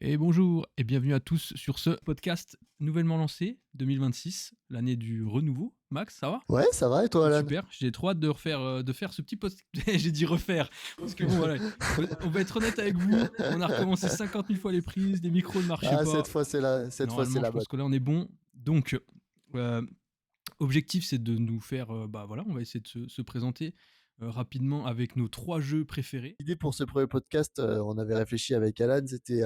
Et bonjour et bienvenue à tous sur ce podcast nouvellement lancé, 2026, l'année du renouveau. Max, ça va? Ouais, ça va et toi, Alan? Super, j'ai trop hâte de faire ce petit post. J'ai dit refaire, parce que bon voilà, on va être honnête avec vous, on a recommencé 50 000 fois les prises, les micros ne marchaient Ah, pas. cette fois, c'est Normalement, la je bonne. pense que là on est bon. Donc, euh, objectif c'est de nous faire, bah voilà, on va essayer de se présenter rapidement avec nos trois jeux préférés. L'idée pour ce premier podcast, on avait réfléchi avec Alan, c'était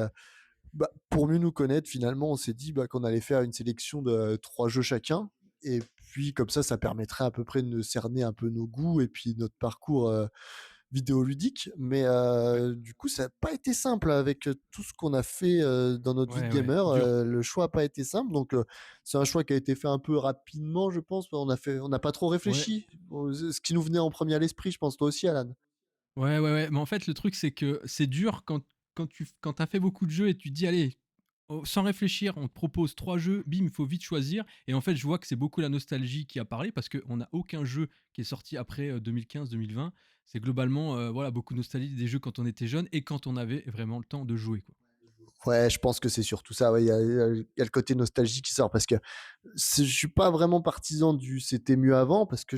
pour mieux nous connaître, finalement, on s'est dit qu'on allait faire une sélection de 3 jeux chacun. Et puis, comme ça permettrait à peu près de cerner un peu nos goûts et puis notre parcours vidéoludique. Mais Ouais, du coup, ça n'a pas été simple avec tout ce qu'on a fait dans notre vie de ouais, gamer. dur. Le choix n'a pas été simple. Donc, c'est un choix qui a été fait un peu rapidement, je pense. On n'a pas trop Ouais. réfléchi. Ce qui nous venait en premier à l'esprit, je pense, toi aussi, Alan. Ouais. Mais en fait, le truc, c'est que c'est dur quand t'as fait beaucoup de jeux et tu te dis, allez, sans réfléchir, on te propose trois jeux, bim, il faut vite choisir. Et en fait, je vois que c'est beaucoup la nostalgie qui a parlé parce qu'on n'a aucun jeu qui est sorti après 2015-2020. C'est globalement, voilà, beaucoup de nostalgie des jeux quand on était jeune et quand on avait vraiment le temps de jouer, quoi. Ouais, je pense que c'est surtout ça. Ouais, il y a le côté nostalgie qui sort parce que je suis pas vraiment partisan du c'était mieux avant parce que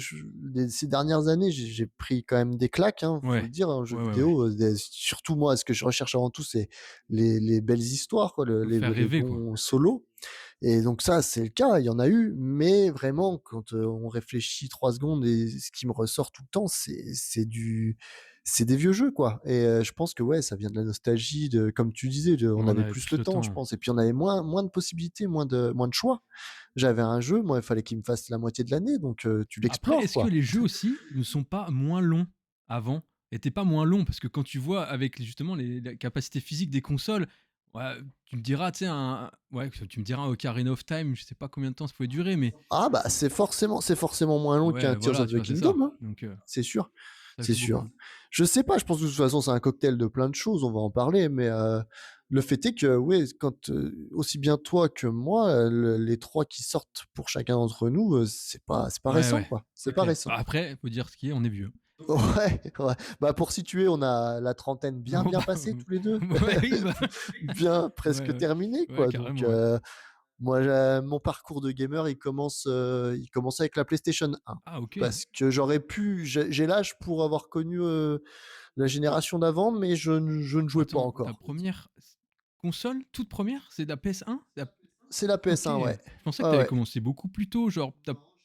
ces dernières années, j'ai pris quand même des claques, hein, faut le Ouais, dire, en jeu ouais. vidéo. Surtout moi, ce que je recherche avant tout, c'est les belles histoires, quoi, Faut faire les rêver, quoi. bons solos. Et donc ça, c'est le cas, il y en a eu, mais vraiment, quand on réfléchit 3 secondes, et ce qui me ressort tout le temps, c'est des vieux jeux, quoi. Et je pense que ouais, ça vient de la nostalgie, comme tu disais, on On avait avait plus plus le le temps, je temps. pense, et puis on avait moins de possibilités, moins de choix. J'avais un jeu, moi, il fallait qu'il me fasse la moitié de l'année, donc tu Après, l'explores, est-ce que quoi. les jeux aussi ne sont pas moins longs avant? Étaient pas moins longs? Parce que quand tu vois avec justement la capacité physique des consoles, ouais, tu me diras, tu sais, ouais, tu me diras un Ocarina of Time, je sais pas combien de temps ça pouvait durer, mais Ah bah c'est forcément moins long qu'un ouais, Tears voilà, of tu the vois, c'est ça. Kingdom, hein. Donc C'est sûr. ça C'est joue sûr. beaucoup. Je sais pas, je pense que de toute façon, c'est un cocktail de plein de choses, on va en parler, mais le fait est que, ouais, quand aussi bien toi que moi, les 3 qui sortent pour chacun d'entre nous, c'est pas récent, Ouais. quoi. C'est OK. pas Bah, récent. après, faut dire ce qui est, on est vieux. Ouais, ouais. Bah, pour situer, on a la trentaine Bon bien bah, passée tous les 2. ouais, oui, bah, Bien ouais, presque ouais. terminée, Ouais, quoi, donc carrément, ouais. moi, mon parcours de gamer, il commence avec la PlayStation 1 Ah OK. parce que j'ai l'âge pour avoir connu, la génération d'avant, mais je ne jouais pas Attends, ta encore. première console, toute première, c'est la PS1? C'est la OK. PS1, ouais. Je pensais que Ouais, tu avais ouais. commencé beaucoup plus tôt, genre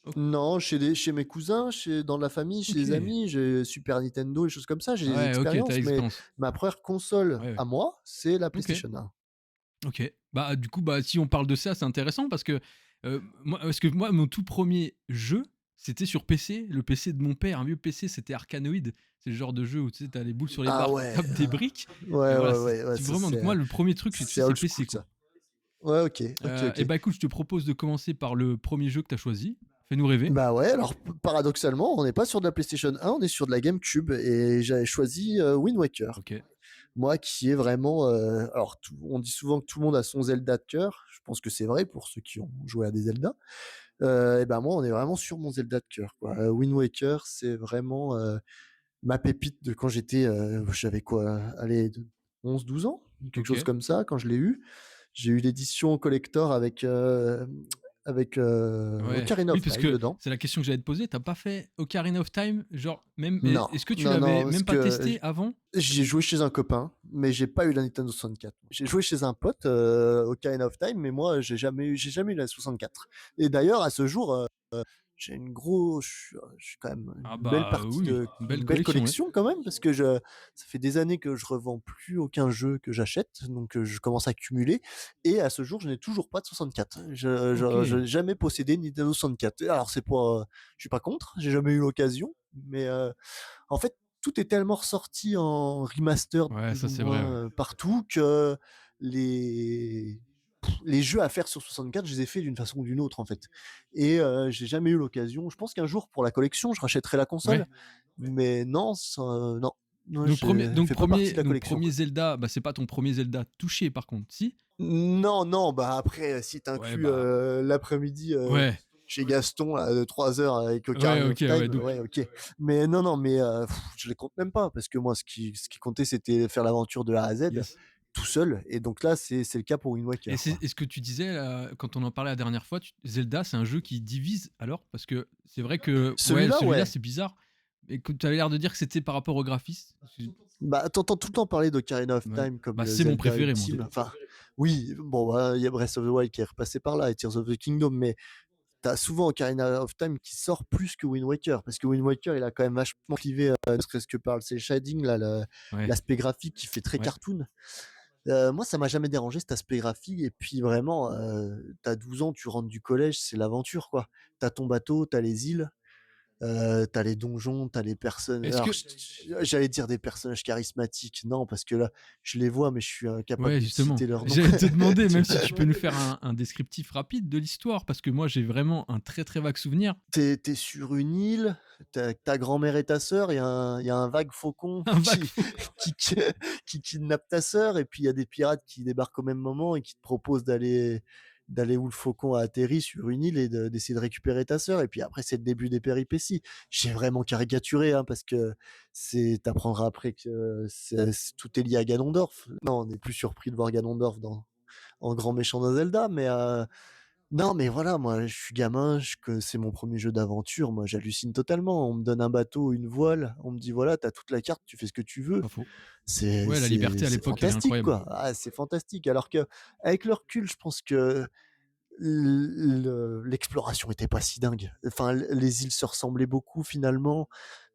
o Non, chez mes cousins, dans la famille, chez les OK. amis, j'ai Super Nintendo et choses comme ça, j'ai des Ouais, OK, tu expériences, mais l'expérience. ma première console Ouais. à moi, c'est la OK, PlayStation 1. OK. Bah, du coup, bah, si on parle de ça, c'est intéressant parce que, moi, mon tout premier jeu, c'était sur PC, le PC de mon père, un vieux PC, c'était Arkanoid. C'est le genre de jeu où, tu sais, tu les boules sur les Ah barres, tu ouais, tapes des briques et voilà, ouais, c'est ça vraiment donc moi, le premier truc que j'ai touché, c'est c'est old PC, school quoi. ça. Ouais, OK, OK, Et OK. bah, écoute, je te propose de commencer par le premier jeu que tu as choisi. Fais-nous rêver. Bah ouais, alors paradoxalement, on n'est pas sur de la PlayStation 1, on est sur de la GameCube et j'avais choisi Wind Waker. OK. Moi qui est vraiment, alors on dit souvent que tout le monde a son Zelda de cœur. Je pense que c'est vrai pour ceux qui ont joué à des Zelda. Et ben moi, on est vraiment sur mon Zelda de cœur, quoi. Wind Waker, c'est vraiment ma pépite de quand j'avais quoi, allez, 11-12 ans, quelque chose OK. comme ça, quand je l'ai eu. J'ai eu l'édition collector avec Ouais. Ocarina Oui, of parce Time que dedans. c'est la question que j'allais te poser. T'as pas fait Ocarina of Time? Genre, même, Non, est-ce que tu non, l'avais non, parce même pas que testé avant? j'ai joué chez un copain, mais j'ai pas eu la Nintendo 64. J'ai joué chez un pote Ocarina of Time, mais moi j'ai jamais eu la 64. Et d'ailleurs, à ce jour, j'ai je suis quand même Ah une belle bah, partie oui, une une belle belle collection, ouais. collection quand même, parce que ça fait des années que je revends plus aucun jeu que j'achète, donc je commence à cumuler. Et à ce jour, je n'ai toujours pas de 64. Je OK. n'ai jamais possédé une Nintendo 64. Alors je suis pas contre, j'ai jamais eu l'occasion, mais en fait, tout est tellement ressorti en remaster Ouais, plus ça, ou c'est vrai, ouais. moins partout que les les jeux à faire sur 64, je les ai fait d'une façon ou d'une autre en fait. Et j'ai jamais eu l'occasion. Je pense qu'un jour pour la collection, je rachèterai la console, Ouais. mais non, non, non, Donc premier je donc fais pas partie premier de la donc collection, premier quoi. Zelda, bah, c'est pas ton premier Zelda touché par contre, si? Non, non, bah après, si Ouais, t'inclus bah, l'après-midi ouais. chez Gaston là, de 3 heures avec Ouais, Ocarina OK, of ouais, Time, donc ouais, ok. Mais non, non, mais je les compte même pas parce que moi, ce qui comptait, c'était faire l'aventure de A à Z. yes. tout seul. Et donc là, c'est le cas pour Wind Et Waker, c'est quoi. et ce que tu disais là, quand on en parlait la dernière fois, Zelda, c'est un jeu qui divise alors? Parce que c'est vrai que, ouais, Celui-là, celui-là, ouais. c'est bizarre, et que tu avais l'air de dire que c'était par rapport au graphisme. Bah, t'entends tout le temps parler d'Ocarina of Ouais, Time comme bah, le c'est mon Zelda préféré, moi, ultime. déjà. Enfin, oui, bon, bah, il y a Breath of the Wild qui est repassé par là et Tears of the Kingdom, mais t'as souvent Ocarina of Time qui sort plus que Wind Waker, parce que Wind Waker, il a quand même vachement clivé, ne serait-ce que par ses shading, là, Ouais, l'aspect graphique qui fait très ouais. cartoon. Moi, ça m'a jamais dérangé cet aspect graphique. Et puis vraiment, tu 12 ans, tu rentres du collège, c'est l'aventure, quoi. T'as ton bateau, t'as les îles, tu les donjons, t'as les personnes. Est-ce Alors, que j'allais dire des personnages charismatiques. Non, parce que là, je les vois, mais je suis incapable ouais, de te justement, citer leur nom. j'allais te demander, Tu même vois? si tu peux nous faire un descriptif rapide de l'histoire, parce que moi, j'ai vraiment un très, très vague souvenir. Tu sur une île, ta grand-mère et ta sœur, il y a un vague faucon Un vague qui faucon. qui qui kidnappe ta sœur, et puis il y a des pirates qui débarquent au même moment et qui te proposent d'aller où le faucon a atterri, sur une île, et d'essayer de récupérer ta sœur. Et puis après, c'est le début des péripéties. J'ai vraiment caricaturé, hein, parce que tu apprendras après que tout est lié à Ganondorf. Non, on n'est plus surpris de voir Ganondorf en grand méchant dans Zelda, mais non, mais voilà, moi, je suis gamin, que c'est mon premier jeu d'aventure, moi, j'hallucine totalement. On me donne un bateau, une voile, on me dit: «Voilà, t'as toute la carte, tu fais ce que tu veux». Pas faux. C'est Ouais, la c'est liberté à c'est l'époque, elle est fantastique, incroyable. quoi. Ah, c'est fantastique. Alors qu'avec le recul, je pense que l'exploration était pas si dingue. Enfin, les îles se ressemblaient beaucoup, finalement.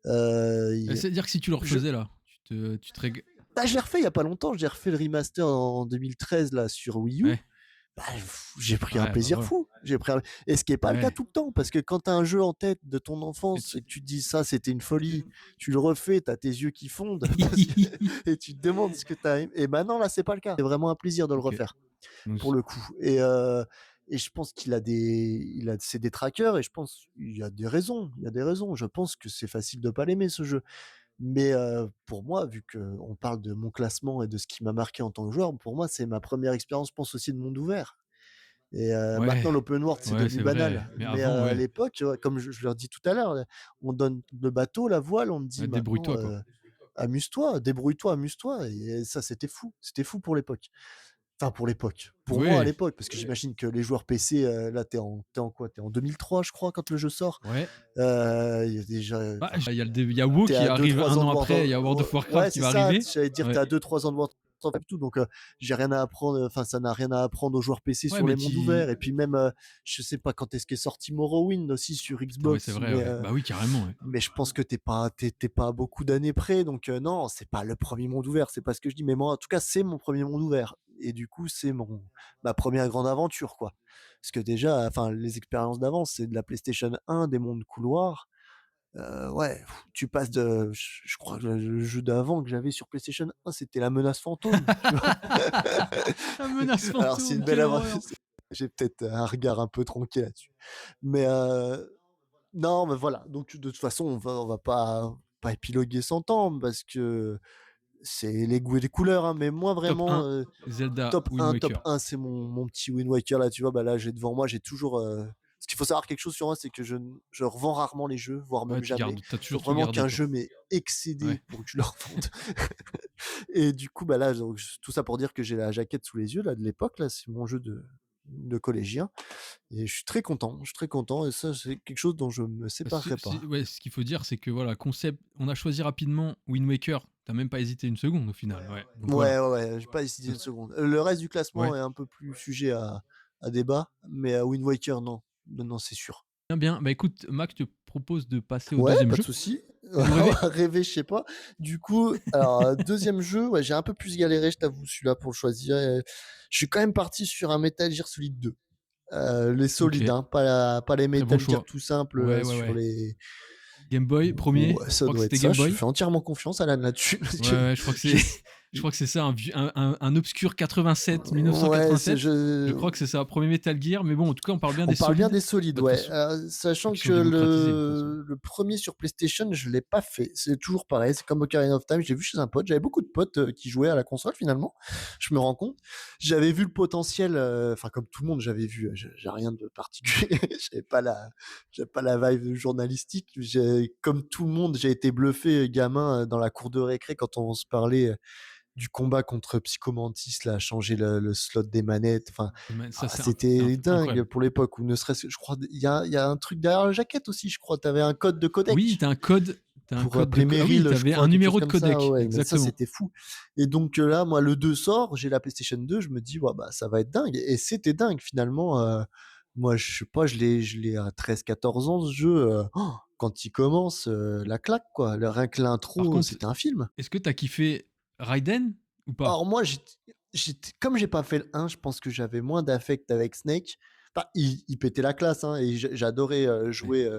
Y C'est-à-dire que si tu le je refaisais là, tu te rég je l'ai refait il y a pas longtemps, j'ai refait le remaster en 2013 là, sur Wii U. ouais, Bah, j'ai pris un ouais, bah, plaisir voilà. fou. Et ce qui est pas le cas Ouais. tout le temps, parce que quand tu as un jeu en tête de ton Et enfance tu et que tu te dis: «Ça, c'était une folie», tu le refais, tu as tes yeux qui fondent parce que et tu te demandes ce que tu as aimé. Et maintenant, là, c'est pas le cas. C'est vraiment un plaisir de le OK. refaire, Donc pour le coup. Et je pense qu'il a ses détracteurs, et je pense il y a des raisons, il y a des raisons. Je pense que c'est facile de pas l'aimer, ce jeu. Mais pour moi, vu qu'on parle de mon classement et de ce qui m'a marqué en tant que joueur, pour moi, c'est ma première expérience, je pense, aussi, de monde ouvert. Et ouais, maintenant, l'open world, c'est ouais, devenu c'est vrai, banal. mais Mais avant, à ouais. l'époque, tu vois, comme je leur dis tout à l'heure, on donne le bateau, la voile, on me dit Ouais, maintenant, débrouille-toi, quoi. «Amuse-toi, débrouille-toi, amuse-toi», et ça, c'était fou. C'était fou pour l'époque. Enfin, pour l'époque. Pour moi, à Oui, l'époque, parce que j'imagine que les joueurs PC, là, t'es en quoi? T'es en 2003, je crois, quand le jeu sort? ouais. Il y a déjà, Bah, enfin, il y a WoW tu qui à deux arrive trois un ans an de World après, of il y a World of Warcraft ouais, qui c'est va ça, arriver. j'allais dire, tu Ouais. à 2-3 ans de World of Warcraft et tout, donc j'ai rien à apprendre, enfin, ça n'a rien à apprendre aux joueurs PC Ouais, sur mais les mondes tu ouverts. Et puis même, je sais pas quand est-ce qu'est sorti Morrowind aussi sur Putain, ouais, c'est Xbox, vrai, ouais. Bah oui, carrément, ouais. mais je pense que tu pas à beaucoup d'années près, donc non, c'est pas le premier monde ouvert, c'est pas ce que je dis, mais moi, en tout cas, c'est mon premier monde ouvert, et du coup, c'est ma première grande aventure, quoi. Parce que déjà, enfin, les expériences d'avant, c'est de la PlayStation 1, des mondes couloirs. Ouais, tu passes de je crois que le jeu d'avant que j'avais sur PlayStation 1, c'était La Menace Fantôme, tu vois? La menace Alors c'est fantôme, une belle quelle avan horreur! j'ai peut-être un regard un peu tronqué là-dessus. Mais non, mais voilà, donc de toute façon, on va pas épiloguer 100 ans, parce que c'est les goûts et les couleurs, hein. Mais moi, Top vraiment, 1, Zelda top Wind 1, top Waker. 1, c'est mon petit Wind Waker, là, tu vois? Bah, là, j'ai devant moi, j'ai toujours, ce qu'il faut savoir, quelque chose sur moi, c'est que je revends rarement les jeux, voire Ouais, même tu jamais. gardes, tu Faut toujours tout vraiment gardé, qu'un quoi. jeu m'ait excédé Ouais. pour que je le revende. Et du coup, bah, là, donc tout ça pour dire que j'ai la jaquette sous les yeux, là, de l'époque, là, c'est mon jeu de collégien, et je suis très content, et ça, c'est quelque chose dont je me séparerai pas. Ouais, ce qu'il faut dire, c'est que voilà, concept, on a choisi rapidement Wind Waker. T'as même pas hésité une seconde au final. Ouais. Donc voilà. Ouais, ouais, ouais, j'ai pas hésité une seconde. Le reste du classement Ouais. est un peu plus sujet à débat, mais Wind Waker, non. Non, non, c'est sûr. Bien, bien. Bah écoute, Mac, je te propose de passer au Ouais, deuxième pas de jeu. souci. Fais-nous rêver. Rêver, je sais pas. Du coup, alors, 2e jeu, ouais, j'ai un peu plus galéré, je t'avoue, celui-là, pour le choisir. Je suis quand même parti sur un Metal Gear Solid 2. Les Ok. solides, hein, pas les Très bon Metal Gear choix. tout simples, Ouais, là, ouais, sur ouais. les. Game Boy, premier. Ouais, Je ça crois que doit être c'était ça. Game Je Boy. fais entièrement confiance à Alan là-dessus, parce Ouais, que ouais, je crois que c'est, j'ai je crois que c'est ça, un obscur 87, ouais, 1987. Je crois que c'est ça, premier Metal Gear. Mais bon, en tout cas, on parle bien on des parle bien solides. des solides, Bah, de toute ouais. façon, Sachant qui sont que démocratisés, de toute façon. le 1er sur PlayStation, je l'ai pas fait. C'est toujours pareil, c'est comme Ocarina of Time, j'ai vu chez un pote. J'avais beaucoup de potes, qui jouaient à la console, finalement, je me rends compte. J'avais vu le potentiel, enfin, comme tout le monde, j'avais vu, j'ai rien de particulier. J'avais pas la vibe journalistique. Comme tout le monde, j'ai été bluffé, gamin, dans la cour de récré, quand on se parlait, du combat contre Psycho Mantis, là, changer le slot des manettes. Enfin, Mais ça, c'était dingue incroyable. pour l'époque, ou ne serait-ce que, je crois, il y a un truc derrière la jaquette aussi, je crois. Tu avais un code de Oui, codec tu un pour code de appeler co ah oui, Meryl, tu je avais un crois, quelque chose numéro de comme ça. codec, Ouais, mais ça, exactement. c'était fou. Et donc là, moi, le 2 sort, j'ai la PlayStation 2, je me dis, ouais, bah, ça va être dingue. Et c'était dingue finalement. Moi, je sais pas, je l'ai à 13, 14 ans, ce jeu. Quand il commence, la claque, quoi. Rien que Par l'intro, contre, c'était un film. est-ce que tu as kiffé Raiden ou pas? Alors moi, comme j'ai pas fait le 1, je pense que j'avais moins d'affect avec Snake. Enfin, il pétait la classe, hein, et j'adorais Ouais. jouer.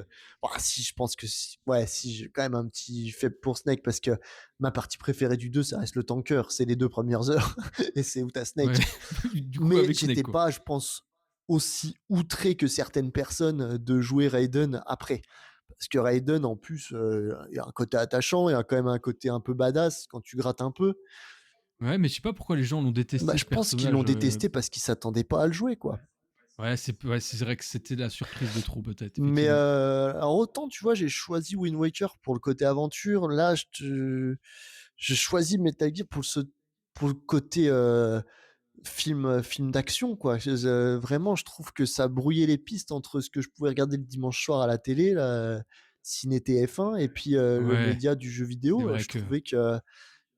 Bah, si, je pense que si, ouais, si, j'ai quand même un petit faible pour Snake, parce que ma partie préférée du 2, ça reste le tanker. C'est les 2 premières heures et c'est où tu Ouais, Snake. du coup Mais avec Snake, j'étais quoi. pas, je pense, aussi outré que certaines personnes de jouer Raiden après. Parce que Raiden, en plus, il y a un côté attachant, il y a quand même un côté un peu badass quand tu grattes un peu. Ouais, mais je sais pas pourquoi les gens l'ont Bah, détesté je ce pense qu'ils l'ont personnage, détesté parce qu'ils s'attendaient pas à le jouer, quoi. ouais, c'est vrai que c'était la surprise de trop peut-être, Mais effectivement. alors autant, tu vois, j'ai choisi Wind Waker pour le côté aventure, là, je choisis Metal Gear pour le côté film d'action, quoi. Vraiment, je trouve que ça brouillait les pistes entre ce que je pouvais regarder le dimanche soir à la télé, là, Ciné TF1, et puis le Ouais, média du jeu c'est vidéo. vrai Je que trouvais que,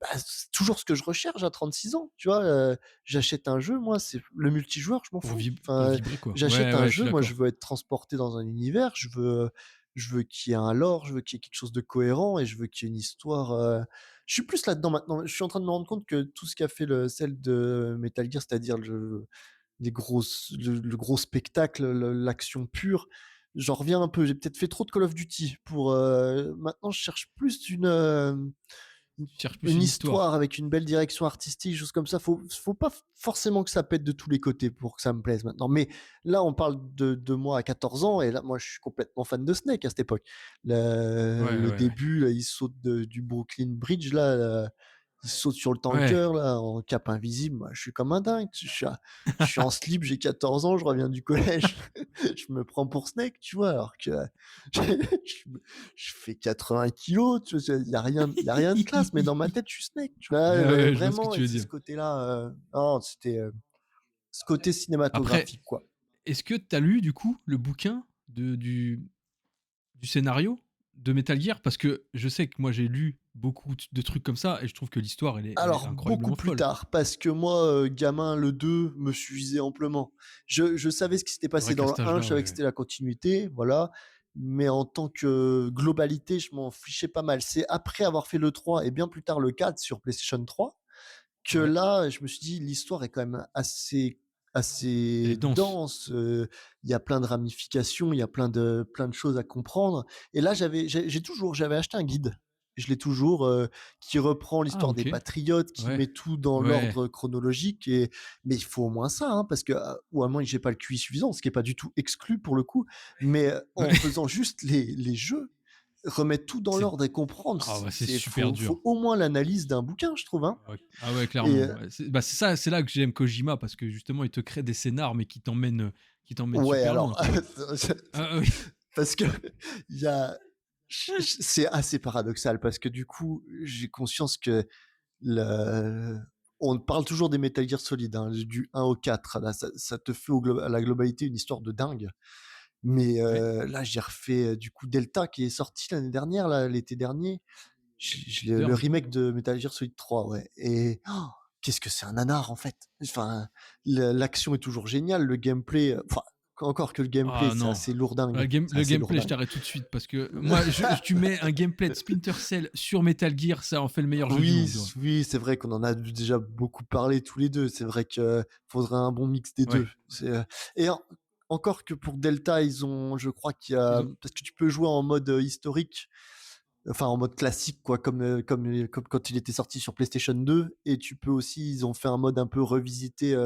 bah, c'est toujours ce que je recherche à 36 ans, tu vois. J'achète un jeu, moi, c'est le multijoueur, je m'en fous. pour Enfin, vibrer, quoi. j'achète Ouais, un ouais, je suis jeu, moi, je d'accord. veux être transporté dans un univers, je veux qu'il y ait un lore, je veux qu'il y ait quelque chose de cohérent, et je veux qu'il y ait une histoire. Je suis plus là-dedans maintenant. Je suis en train de me rendre compte que tout ce qu'a fait celle de Metal Gear, c'est-à-dire le gros spectacle, l'action pure, j'en reviens un peu. J'ai peut-être fait trop de Call of Duty pour. Maintenant, je cherche plus Tu cherches plus une une histoire histoire. avec une belle direction artistique, choses comme ça. Faut pas forcément que ça pète de tous les côtés pour que ça me plaise maintenant. Mais là, on parle de moi à 14 ans, et là, moi, je suis complètement fan de Snake à cette époque. Ouais, Le ouais, ouais. début, là, il saute du Brooklyn Bridge, là, il saute sur le Ouais. tanker, là, en cape invisible. Moi, je suis comme un dingue. Je suis en slip, j'ai 14 ans, je reviens du collège. Je me prends pour Snake, tu vois, alors que je, je fais 80 kilos, tu vois, il y a rien de classe, mais dans ma tête, je suis Snake, tu vois. Ouais, ouais, je vois ce que Vraiment, tu et veux c'est dire. ce côté-là. Non, c'était ce côté Après, cinématographique, quoi. est-ce que tu as lu, du coup, le bouquin du scénario de Metal Gear? Parce que je sais que moi, j'ai lu beaucoup de trucs comme ça et je trouve que l'histoire, elle est Alors, beaucoup incroyablement plus folle. tard, parce que moi, gamin, le 2 me suffisait amplement. Je savais ce qui s'était C'est passé vrai qu'à dans le cet 1, je âge-là, savais que ouais. c'était la continuité, voilà. Mais en tant que globalité, je m'en fichais pas mal. C'est après avoir fait le 3 et bien plus tard le 4 sur PlayStation 3 que Ouais, là, je me suis dit: «L'histoire est quand même elle est assez dense. dense, il y a plein de ramifications, il y a plein de choses à comprendre», et là, j'avais acheté un guide. Je l'ai toujours, qui reprend Ah, l'histoire des OK. patriotes, qui Ouais. met tout dans Ouais. l'ordre chronologique, mais il faut au moins ça, hein, parce que, ou à moins que j'ai pas le QI suffisant, ce qui est pas du tout exclu pour le coup, mais Ouais. en faisant juste les jeux, remettre tout dans C'est l'ordre et comprendre, ah ouais, c'est c'est super faut dur. au moins l'analyse d'un bouquin, je trouve, hein. Ah ouais, Et clairement. Ouais. C'est ça, c'est là que j'aime Kojima parce que justement, il te crée des scénars, mais qui t'emmènent ouais, super loin, alors quoi. Ah oui. parce que il y a c'est assez paradoxal, parce que du coup, j'ai conscience que le on parle toujours des Metal Gear Solid, hein, du 1 au 4, là, ça te fait à la globalité une histoire de dingue. Mais Ouais. là, j'ai refait, du coup, Delta, qui est sorti l'année dernière, là, l'été dernier. Le Moderne. remake de Metal Gear Solid 3, ouais, et qu'est-ce que c'est un nanar, en fait! Enfin, l'action est toujours géniale, le gameplay, enfin, encore que le gameplay, Ah c'est non. assez lourdingue, c'est Le assez gameplay, je lourdingue. t'arrête tout de suite parce que moi, tu mets un gameplay de Splinter Cell sur Metal Gear, ça en fait le meilleur jeu du Oui, monde, tu vois. oui, c'est vrai qu'on en a déjà beaucoup parlé tous les 2. C'est vrai que faudrait un bon mix des 2. Ouais. Et encore que pour Delta, je crois qu'il y Ils a, ont parce que tu peux jouer en mode, historique, enfin en mode classique, quoi, comme quand il était sorti sur PlayStation 2, et tu peux aussi, ils ont fait un mode un peu revisité,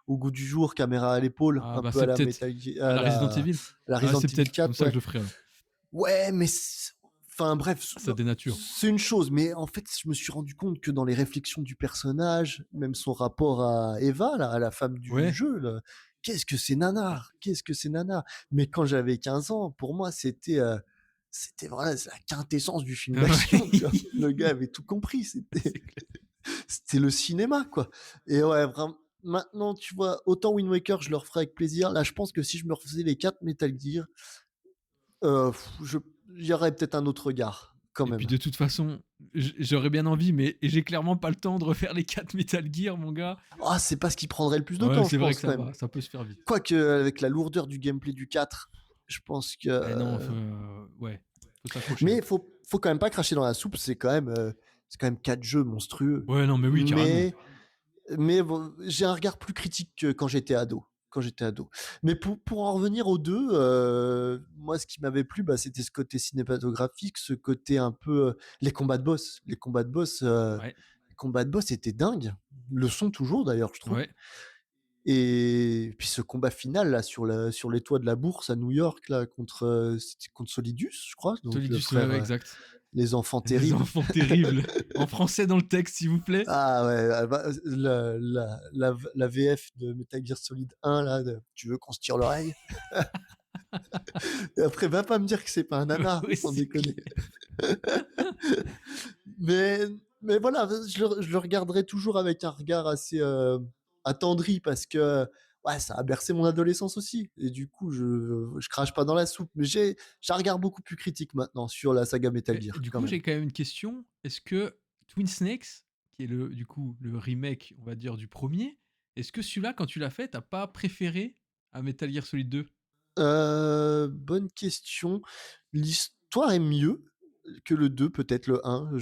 au goût du jour, caméra à l'épaule, ah un bah, peu à c'est la peut-être Metal Gear, à la Resident Evil? à la Ah, Resident c'est Evil peut-être comme 4, ça que ouais. je le ferais alors. Ouais, mais enfin bref, Ça dénature. c'est une chose, mais en fait, je me suis rendu compte que dans les réflexions du personnage, même son rapport à Eva, là, à la femme du Ouais. jeu, là, qu'est-ce que c'est nanar, qu'est-ce que c'est nanar. Mais quand j'avais 15 ans, pour moi, c'était voilà, c'est la quintessence du film d'action, tu vois. Le gars avait tout compris, c'était C'est clair. C'était le cinéma, quoi. Et ouais, vraiment, maintenant, tu vois, autant Wind Waker, je le referais avec plaisir. Là, je pense que si je me refaisais les 4 Metal Gear, euh, je, j'y aurais peut-être un autre regard, quand Et puis même. de toute façon, j'aurais bien envie, mais j'ai clairement pas le temps de refaire les 4 Metal Gear, mon gars. Ah, c'est pas ce qui prendrait le plus de Ouais, temps, je c'est vrai que pense, ça quand même. va, ça peut se faire vite. Quoique, avec la lourdeur du gameplay du 4, je pense que. Eh non, ouais, faut s'accrocher, Mais hein. faut quand même pas cracher dans la soupe, c'est quand même 4 jeux monstrueux. Ouais, non, mais oui, carrément. Mais bon, j'ai un regard plus critique que quand j'étais ado. Quand j'étais ado. Mais pour en revenir aux deux, moi, ce qui m'avait plu, bah, c'était ce côté cinématographique, ce côté un peu les combats de boss. Ouais, Les combats de boss étaient dingues. Le sont toujours d'ailleurs, je trouve. ouais. Et puis ce combat final là sur les toits de la bourse à New York là c'était contre Solidus, je crois, donc le Solidus, ouais, frère ouais, exact. les enfants Les terribles. enfants terribles. En français dans le texte, s'il vous plaît. Ah ouais, ah bah, la VF de Metal Gear Solid 1 là, tu veux qu'on se tire l'oreille? Et après, va pas me dire que c'est pas un nanar, Oui, sans c'est déconner. clair. Mais, mais voilà, je le regarderai toujours avec un regard assez attendri parce que ouais, ça a bercé mon adolescence aussi. Et du coup, je crache pas dans la soupe. Mais j'ai un regard beaucoup plus critique maintenant sur la saga Metal Et Gear, du quand coup, même. j'ai quand même une question. Est-ce que Twin Snakes, qui est du coup, le remake, on va dire, du premier, est-ce que celui-là, quand tu l'as fait, t'as pas préféré à Metal Gear Solid 2? Bonne question. L'histoire est mieux que le 2, peut-être le 1.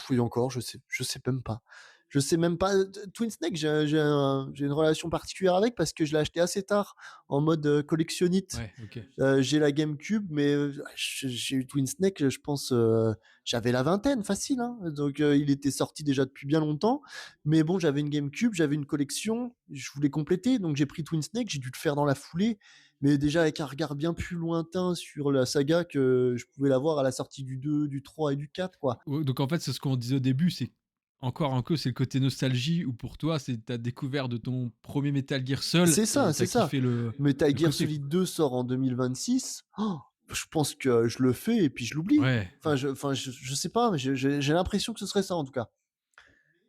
Oui, encore, je sais même pas. Je sais même pas. Twin Snake, j'ai une relation particulière avec parce que je l'ai acheté assez tard en mode collectionnite. Ouais, ok. J'ai la GameCube, mais j'ai eu Twin Snake, je pense, j'avais la vingtaine, facile, hein. Donc il était sorti déjà depuis bien longtemps. Mais bon, j'avais une GameCube, j'avais une collection, je voulais compléter, donc j'ai pris Twin Snake, j'ai dû le faire dans la foulée, mais déjà avec un regard bien plus lointain sur la saga que je pouvais l'avoir à la sortie du 2, du 3 et du 4, quoi. Ouais, donc en fait, c'est ce qu'on disait au début, c'est encore un peu, c'est le côté nostalgie où pour toi, c'est ta découverte de ton premier Metal Gear seul C'est et ça, t'as c'est ça. kiffé Metal le Gear côté, quoi. Solid 2 sort en 2026. Oh, je pense que je le fais et puis je l'oublie. Ouais, Enfin, je sais pas, mais j'ai l'impression que ce serait ça en tout cas.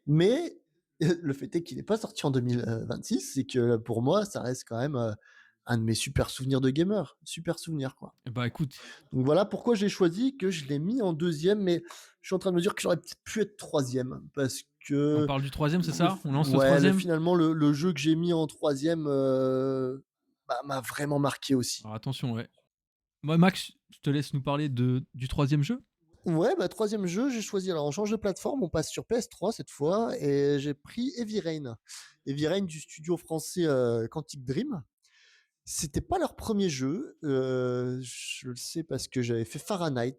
Mais le fait est qu'il n'est pas sorti en 2026, c'est que pour moi, ça reste quand même un de mes super souvenirs de gamer. Super souvenir, quoi. bah écoute, Donc voilà pourquoi j'ai choisi que je l'ai mis en deuxième, mais je suis en train de me dire que j'aurais peut-être pu être troisième, parce on que parle du troisième, c'est ça? On lance le ouais, troisième? finalement, le jeu que j'ai mis en troisième bah, m'a vraiment marqué aussi. Alors attention, ouais. Moi, Max, je te laisse nous parler du troisième jeu. Ouais, bah troisième jeu, j'ai choisi. Alors on change de plateforme, on passe sur PS3 cette fois, et j'ai pris Heavy Rain. Heavy Rain du studio français Quantic Dream. C'était pas leur premier jeu, je le sais parce que j'avais fait Fahrenheit,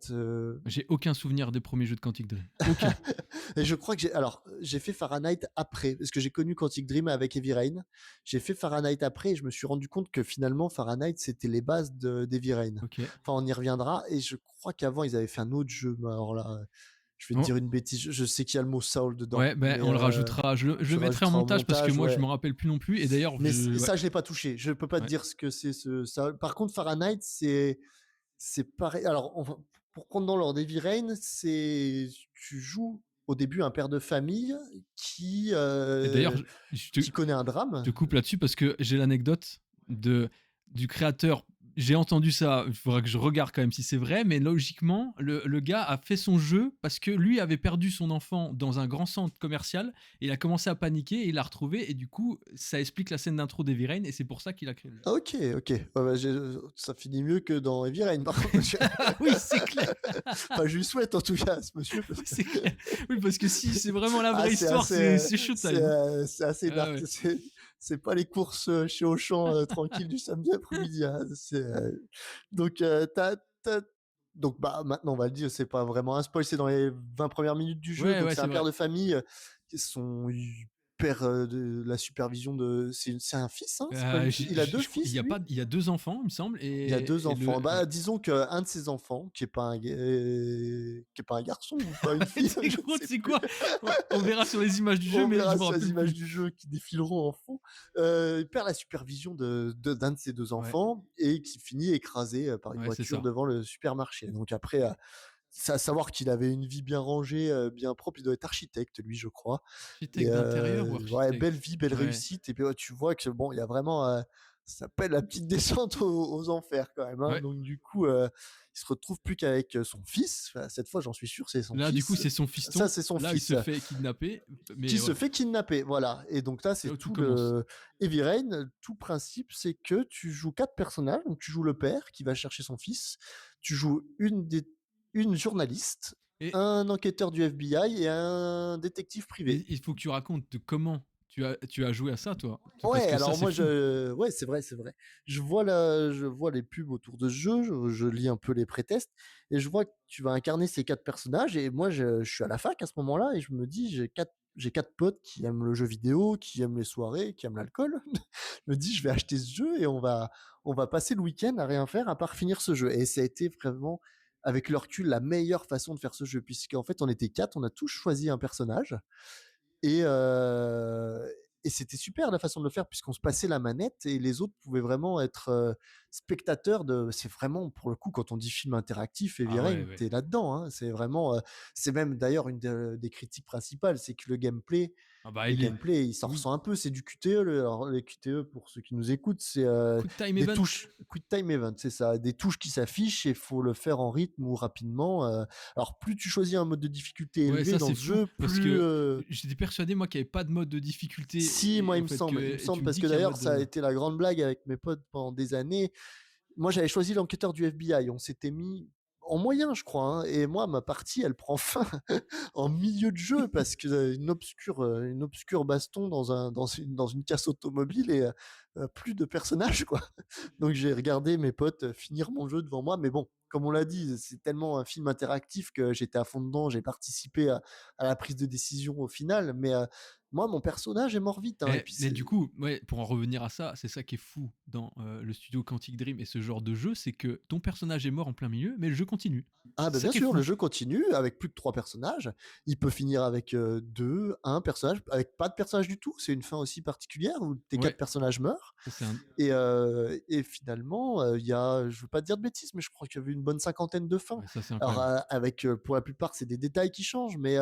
J'ai aucun souvenir des premiers jeux de Quantic Dream. Aucun. et je crois que j'ai fait Fahrenheit après, parce que j'ai connu Quantic Dream avec Heavy Rain. J'ai fait Fahrenheit après et je me suis rendu compte que finalement Fahrenheit c'était les bases d'Heavy Rain. Ok. Enfin, on y reviendra, et je crois qu'avant ils avaient fait un autre jeu, mais alors là, je vais te Oh, dire une bêtise, je sais qu'il y a le mot Soul dedans, ouais, ben mais on le rajoutera. Je tu le le mettrai en rajouteras au montage parce que montage, moi, je ouais. me rappelle plus non plus. Et d'ailleurs, Mais ouais, ça, je l'ai pas touché. Je peux pas te ouais. dire ce que c'est ça. Par contre, Fahrenheit, c'est pareil. Alors, pour prendre dans l'ordre, Heavy Rain, tu joues au début un père de famille Et d'ailleurs, je te, qui connaît un je te drame. coupe là-dessus parce que j'ai l'anecdote du créateur. J'ai entendu ça, il faudra que je regarde quand même si c'est vrai, mais logiquement, le gars a fait son jeu parce que lui avait perdu son enfant dans un grand centre commercial et il a commencé à paniquer et il l'a retrouvé et du coup, ça explique la scène d'intro d'Heavy Rain et c'est pour ça qu'il a créé le jeu. Ah, ok, ok. Ouais, bah, ça finit mieux que dans Heavy Rain, par contre. Ah oui, c'est clair. Enfin, je lui souhaite en tout cas à ce monsieur. Oui, c'est clair. Oui, parce que si c'est vraiment la Ah, vraie histoire, c'est Showtime, hein. c'est assez Ah dark. ouais. C'est pas les courses chez Auchan tranquille du samedi après-midi, hein. Donc, t'as- donc bah, maintenant, on va le dire, c'est pas vraiment un spoil, c'est dans les 20 premières minutes du jeu. Ouais, Donc, ouais, c'est c'est un père vrai. de famille qui son père de la supervision de. C'est un fils, hein? C'est pas une fille. Il a deux Je crois, fils, lui? il y a deux enfants, il me semble, Il a deux et enfants. ouais. Bah, disons qu'un de ses enfants, qui est pas un garçon ou pas une fille, C'est je ne gros, sais c'est plus. quoi? On verra sur les images du jeu, On mais je verra me sur les rappelle images plus. du jeu qui défileront en fond. Il perd la supervision d'un de ses deux Ouais, enfants et qui finit écrasé par une ouais, c'est voiture ça. devant le supermarché. Donc après, C'est à savoir qu'il avait une vie bien rangée, bien propre. Il doit être architecte, lui, je crois. Et Architecte d'intérieur ou ouais, architecte? belle vie, belle Ouais. réussite. Et puis ouais, tu vois que bon, il y a vraiment, ça s'appelle la petite descente aux enfers quand même. Hein. Ouais. Donc du coup, il se retrouve plus qu'avec son fils. Enfin, cette fois, j'en suis sûr, c'est son Là, du coup, fils. c'est son Ça, fiston. c'est son Là, il fils se fait kidnapper, qui mais se ouais, fait kidnapper. Voilà. Et donc là, c'est c'est là où tout tout commence. le Heavy Rain. Tout principe, c'est que tu joues 4 personnages. Donc tu joues le père qui va chercher son fils. Tu joues une journaliste, Et un enquêteur du FBI et un détective mais privé. il faut que tu racontes de comment tu as joué à ça, toi? Parce Ouais, que ça, alors c'est moi, fou. ouais, c'est vrai, c'est vrai. Je vois les pubs autour de ce jeu, je lis un peu les pré-tests et je vois que tu vas incarner ces 4 personnages et moi, je suis à la fac à ce moment-là et je me dis, j'ai quatre potes qui aiment le jeu vidéo, qui aiment les soirées, qui aiment l'alcool. Je me dis, je vais acheter ce jeu et on va passer le week-end à rien faire à part finir ce jeu. Et ça a été vraiment, avec le recul, la meilleure façon de faire ce jeu puisqu'en fait, on était 4, on a tous choisi un personnage et, euh, et c'était super la façon de le faire puisqu'on se passait la manette et les autres pouvaient vraiment être spectateurs de. C'est vraiment pour le coup quand on dit film interactif, Heavy Ah ouais, Rain, ouais. t'es là-dedans. Hein. C'est vraiment, c'est même d'ailleurs une des critiques principales, c'est que Ah bah, le il est gameplay, il s'en oui. ressent un peu. C'est du QTE. Alors les QTE pour ceux qui nous écoutent, c'est Quick time des event. touches, Quick Time Event, c'est ça, des touches qui s'affichent et faut le faire en rythme ou rapidement. Alors plus tu choisis un mode de difficulté Ouais, élevé ça, dans c'est ce fou jeu, parce plus que j'étais persuadé, moi, qu'il y avait pas de mode de si, difficulté moi, et au fait il me que et tu semble, me parce dis que qu'il y a un d'ailleurs, mode ça a de été la grande blague avec mes potes pendant des années. Moi, j'avais choisi l'enquêteur du FBI. On s'était mis en moyen, je crois. Hein, et moi, ma partie, elle prend fin en milieu de jeu parce que une obscure baston dans une casse automobile et plus de personnages, quoi. Donc, j'ai regardé mes potes finir mon jeu devant moi. Mais bon, comme on l'a dit, c'est tellement un film interactif que j'étais à fond dedans. J'ai participé à la prise de décision au final. Mais moi, mon personnage est mort vite. Hein, et puis, Mais du coup, ouais, pour en revenir à ça, c'est ça qui est fou dans le studio Quantic Dream et ce genre de jeu, c'est que ton personnage est mort en plein milieu, mais le jeu continue. ah bah C'est ça bien qui est sûr, le fou. jeu continue avec plus de 3 personnages. Il peut finir avec deux, un personnage, avec pas de personnage du tout. C'est une fin aussi particulière où tes Ouais, 4 personnages meurent. ça c'est un. Et finalement, il y a, je veux pas te dire de bêtises, mais je crois qu'il y avait une bonne cinquantaine de fins. Ouais, ça c'est Alors, incroyable. avec, pour la plupart, c'est des détails qui changent, mais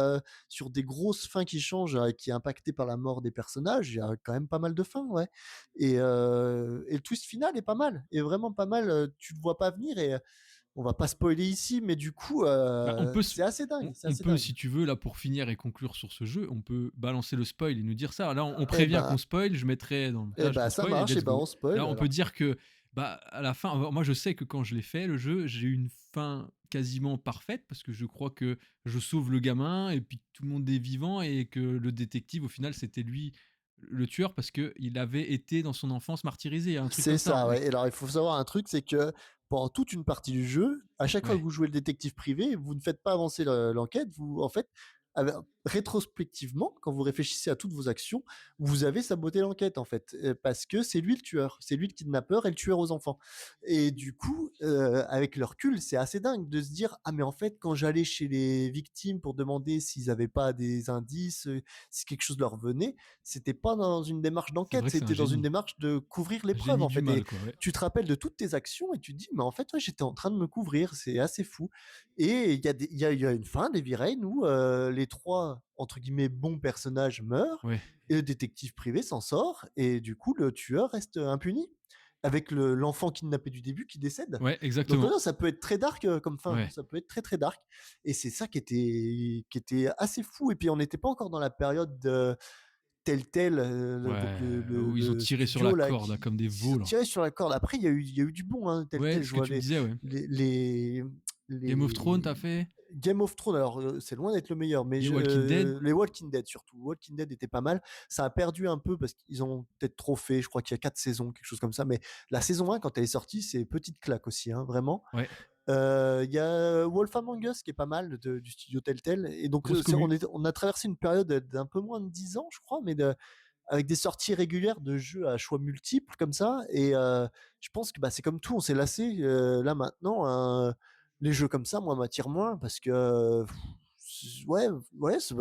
sur des grosses fins qui changent, qui est impactées par la mort des personnages, il y a quand même pas mal de fins, ouais. Et le twist final est pas mal, est vraiment pas mal. Tu le vois pas venir et on va pas spoiler ici, mais du coup, Bah, c'est assez dingue, c'est on assez peut, dingue. si tu veux, là pour finir et conclure sur ce jeu, on peut balancer le spoil et nous dire ça. Là, on Eh prévient ben, qu'on spoil, je mettrai dans le eh montage ben, qu'on ça spoil et marche, eh let's ben, go. on spoil Là, on peut alors. dire que, bah, à la fin, moi je sais que quand je l'ai fait, le jeu, j'ai eu une fin quasiment parfaite parce que je crois que je sauve le gamin et puis tout le monde est vivant et que le détective, au final, c'était lui le tueur parce qu'il avait été dans son enfance martyrisé, un truc C'est comme ça. ça, Hein. ouais. Et alors, il faut savoir un truc, c'est que pendant toute une partie du jeu, à chaque fois que Ouais, vous jouez le détective privé, vous ne faites pas avancer l'enquête. Vous, en fait, rétrospectivement, quand vous réfléchissez à toutes vos actions, vous avez saboté l'enquête, en fait, parce que c'est lui le tueur, c'est lui le kidnappeur et le tueur aux enfants. Et du coup, avec le recul, c'est assez dingue de se dire, ah mais en fait, quand j'allais chez les victimes pour demander s'ils n'avaient pas des indices, si quelque chose leur venait, c'était pas dans une démarche c'est d'enquête, vrai que c'est un c'était dans une génie. démarche de couvrir les Un preuves génie en du fait. Et mal, quoi, ouais. tu te rappelles de toutes tes actions et tu te dis, mais en fait, ouais, j'étais en train de me couvrir, c'est assez fou. Et il y a une fin d'Heavy Rain où les trois, entre guillemets, bons personnages meurent Ouais, et le détective privé s'en sort et du coup, le tueur reste impuni avec l'enfant kidnappé du début qui décède. ouais, Donc exactement. voilà, ça peut être très dark comme fin, Ouais. ça peut être très très dark. Et c'est ça qui était assez fou. Et puis on n'était pas encore dans la période de Telltale, donc Ouais, où ils ont le tiré sur la studio là corde, là, qui comme des ils veaux, ont là. tiré sur la corde. Après, il y a eu du bon, hein, Ouais, Telltale. ce Je que vois tu me disais, ouais. les, Game of Thrones, t'as les fait? Game of Thrones. Alors, c'est loin d'être le meilleur, mais Les Walking Dead? les Walking Dead surtout. Walking Dead était pas mal. Ça a perdu un peu parce qu'ils ont peut-être trop fait. Je crois qu'il y a 4 saisons, quelque chose comme ça. Mais la saison 1, quand elle est sortie, c'est petite claque aussi, hein, vraiment. Ouais. Il y a Wolf Among Us qui est pas mal du studio Telltale. Et donc, Grosse commu. on a traversé une période d'un peu moins de 10 ans, je crois, mais avec des sorties régulières de jeux à choix multiples comme ça. Et je pense que bah, c'est comme tout, on s'est lassé. Là maintenant, les jeux comme ça, moi, m'attirent moins parce que, ouais, ouais, c'est